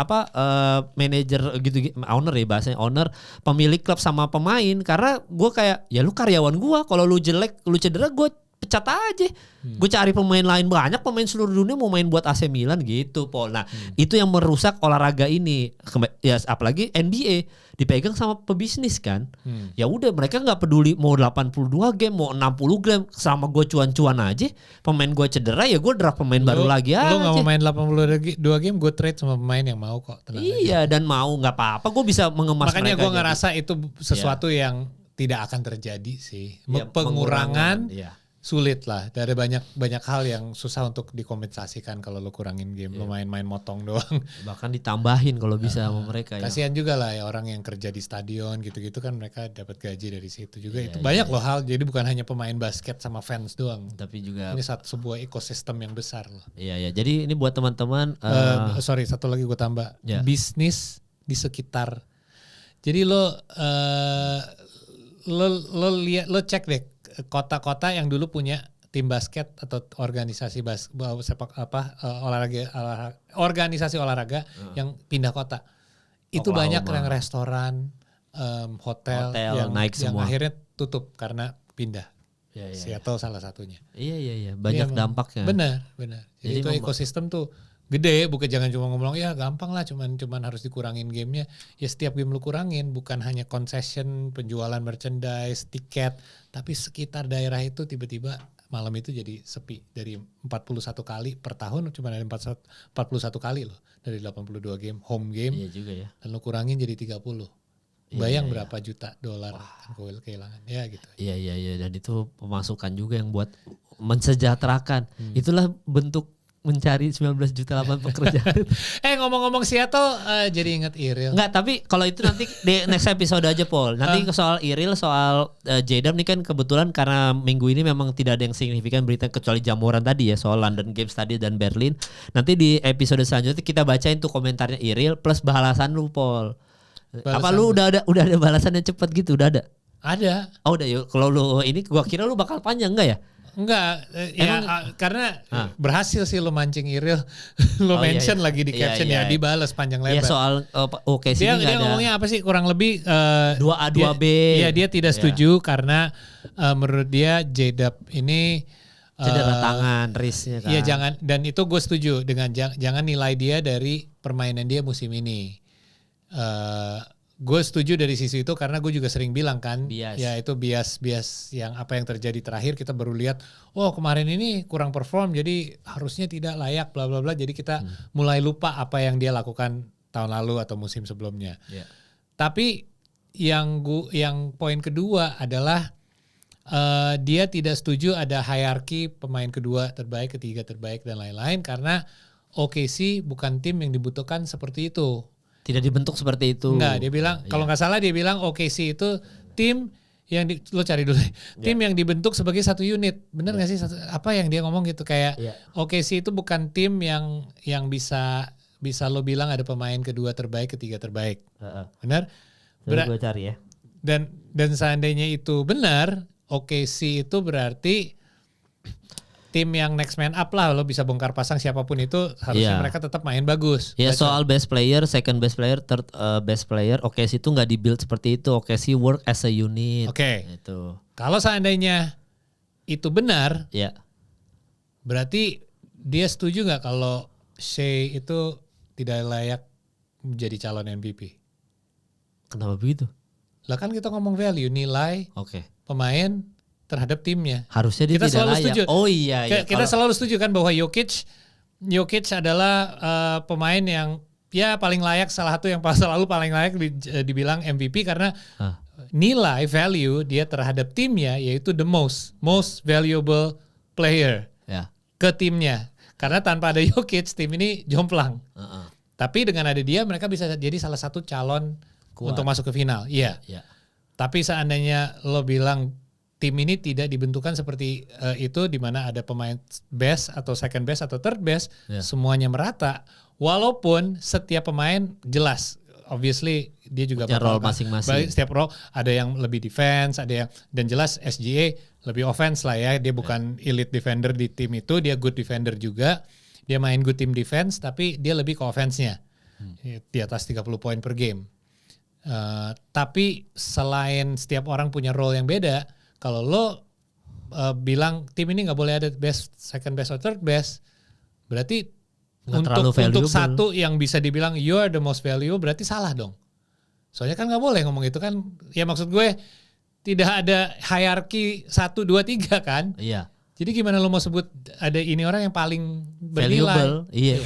Speaker 1: manajer gitu, owner ya bahasanya, owner, pemilik klub sama pemain. Karena gue kayak ya lu karyawan gue, kalau lu jelek, lu cedera, gue pecat aja. Gue cari pemain lain, banyak pemain seluruh dunia mau main buat AC Milan gitu, Paul. Nah, itu yang merusak olahraga ini. Ya apalagi NBA dipegang sama pebisnis kan. Ya udah, mereka nggak peduli mau 82 game, mau 60 game, sama gue cuan-cuan aja. Pemain gue cedera, ya gue draft pemain baru lagi aja.
Speaker 2: Lu nggak mau main 82 game, gue trade sama pemain yang mau kok.
Speaker 1: Iya aja. Dan mau, nggak apa-apa, gue bisa mengemas.
Speaker 2: Makanya gue ngerasa itu sesuatu yang tidak akan terjadi sih. Ya, pengurangan. Sulit lah, ada banyak hal yang susah untuk dikompensasikan kalau lo kurangin game, lo main-main motong doang.
Speaker 1: Bahkan ditambahin kalau bisa sama mereka.
Speaker 2: Kasihan juga lah ya orang yang kerja di stadion gitu-gitu kan, mereka dapat gaji dari situ juga. Itu banyak loh hal, jadi bukan hanya pemain basket sama fans doang.
Speaker 1: Tapi juga
Speaker 2: ini sebuah ekosistem yang besar loh.
Speaker 1: Iya, jadi ini buat teman-teman.
Speaker 2: Sorry, satu lagi gue tambah, bisnis di sekitar. Jadi lo lihat, lo cek deh kota-kota yang dulu punya tim basket atau organisasi organisasi olahraga yang pindah kota. Itu banyak yang restoran, hotel yang
Speaker 1: naik
Speaker 2: yang
Speaker 1: semua.
Speaker 2: akhirnya tutup karena pindah. Seattle salah satunya.
Speaker 1: Iya, banyak dampaknya.
Speaker 2: Benar. Jadi itu ekosistem tuh gede, bukan jangan cuma ngomong ya gampang lah, cuman harus dikurangin gamenya. Ya setiap game lu kurangin, bukan hanya concession, penjualan merchandise, tiket, tapi sekitar daerah itu tiba-tiba malam itu jadi sepi. Dari 41 kali per tahun cuma ada 41 kali loh dari 82 game home game.
Speaker 1: Iya juga ya.
Speaker 2: Dan lu kurangin jadi 30. Bayang berapa juta dolar kehilangan ya gitu.
Speaker 1: Iya, dan itu pemasukan juga yang buat mensejahterakan. Itulah bentuk mencari 19 juta lapangan pekerjaan.
Speaker 2: Ngomong-ngomong Seattle, jadi ingat Iril.
Speaker 1: Enggak, tapi kalau itu nanti di next episode aja, Paul. Nanti soal Iril, soal J-Dub nih kan kebetulan karena minggu ini memang tidak ada yang signifikan berita kecuali jamuran tadi ya, soal London Games tadi dan Berlin. Nanti di episode selanjutnya kita bacain tuh komentarnya Iril plus balasan lu, Paul. Apa lu udah ada balasan yang cepat gitu? Udah ada?
Speaker 2: Ada.
Speaker 1: Oh udah, yuk. Kalau lu ini gua kira lu bakal panjang, enggak ya?
Speaker 2: Enggak, karena berhasil sih lo mancing Iril, lo mention lagi di caption ya, dibalas panjang lebar.
Speaker 1: Iya soal sih
Speaker 2: dia ngomongnya apa sih kurang lebih
Speaker 1: 2A 2B.
Speaker 2: Iya dia tidak setuju karena menurut dia J-Dub ini
Speaker 1: cedera tangan, wristnya kan.
Speaker 2: Iya jangan, dan itu gue setuju dengan jangan nilai dia dari permainan dia musim ini. Gue setuju dari sisi itu karena gue juga sering bilang kan, ya itu bias yang apa yang terjadi terakhir kita baru lihat, kemarin ini kurang perform jadi harusnya tidak layak bla bla bla, jadi kita mulai lupa apa yang dia lakukan tahun lalu atau musim sebelumnya. Tapi yang poin kedua adalah dia tidak setuju ada hierarki pemain kedua terbaik, ketiga terbaik dan lain-lain karena OKC bukan tim yang dibutuhkan seperti itu.
Speaker 1: Tidak dibentuk seperti itu.
Speaker 2: Enggak, dia bilang kalau nggak salah dia bilang OKC itu tim yang lo cari dulu. Tim yang dibentuk sebagai satu unit. Bener nggak sih? Apa yang dia ngomong gitu kayak OKC itu bukan tim yang bisa lo bilang ada pemain kedua terbaik, ketiga terbaik. Benar?
Speaker 1: Gue cari ya.
Speaker 2: Dan seandainya itu benar, OKC itu berarti tim yang next man up lah, lo bisa bongkar pasang siapapun itu harusnya mereka tetap main bagus.
Speaker 1: Ya soal best player, second best player, third best player, OKC itu nggak dibuild seperti itu. OKC work as a unit.
Speaker 2: Oke.
Speaker 1: Itu.
Speaker 2: Kalau seandainya itu benar, berarti dia setuju nggak kalau Shea itu tidak layak menjadi calon MVP?
Speaker 1: Kenapa begitu?
Speaker 2: Lah kan kita ngomong value, nilai pemain terhadap timnya.
Speaker 1: Harusnya dia
Speaker 2: kita
Speaker 1: tidak
Speaker 2: selalu
Speaker 1: layak.
Speaker 2: Setuju.
Speaker 1: Oh iya.
Speaker 2: Kita selalu setuju kan bahwa Jokic adalah pemain yang paling layak, salah satu yang selalu paling layak dibilang MVP karena nilai value dia terhadap timnya yaitu the most valuable player ke timnya. Karena tanpa ada Jokic tim ini jomplang. Tapi dengan ada dia mereka bisa jadi salah satu calon untuk masuk ke final. Iya. Tapi seandainya lo bilang tim ini tidak dibentukan seperti itu di mana ada pemain best atau second best atau third best, semuanya merata. Walaupun setiap pemain jelas, obviously dia juga
Speaker 1: punya role masing-masing.
Speaker 2: Setiap role ada yang lebih defense, ada yang, dan jelas SGA lebih offense lah ya. Dia bukan elite defender di tim itu, dia good defender juga. Dia main good team defense, tapi dia lebih ke offense-nya. Di atas 30 poin per game. Tapi selain setiap orang punya role yang beda, kalau lo bilang tim ini nggak boleh ada best, second best, or third best, berarti untuk satu yang bisa dibilang you are the most valuable, berarti salah dong. Soalnya kan nggak boleh ngomong itu kan. Ya maksud gue tidak ada hierarki 1, 2, 3 kan.
Speaker 1: Iya.
Speaker 2: Jadi gimana lo mau sebut ada ini orang yang paling bernilai?
Speaker 1: Valuable, iya.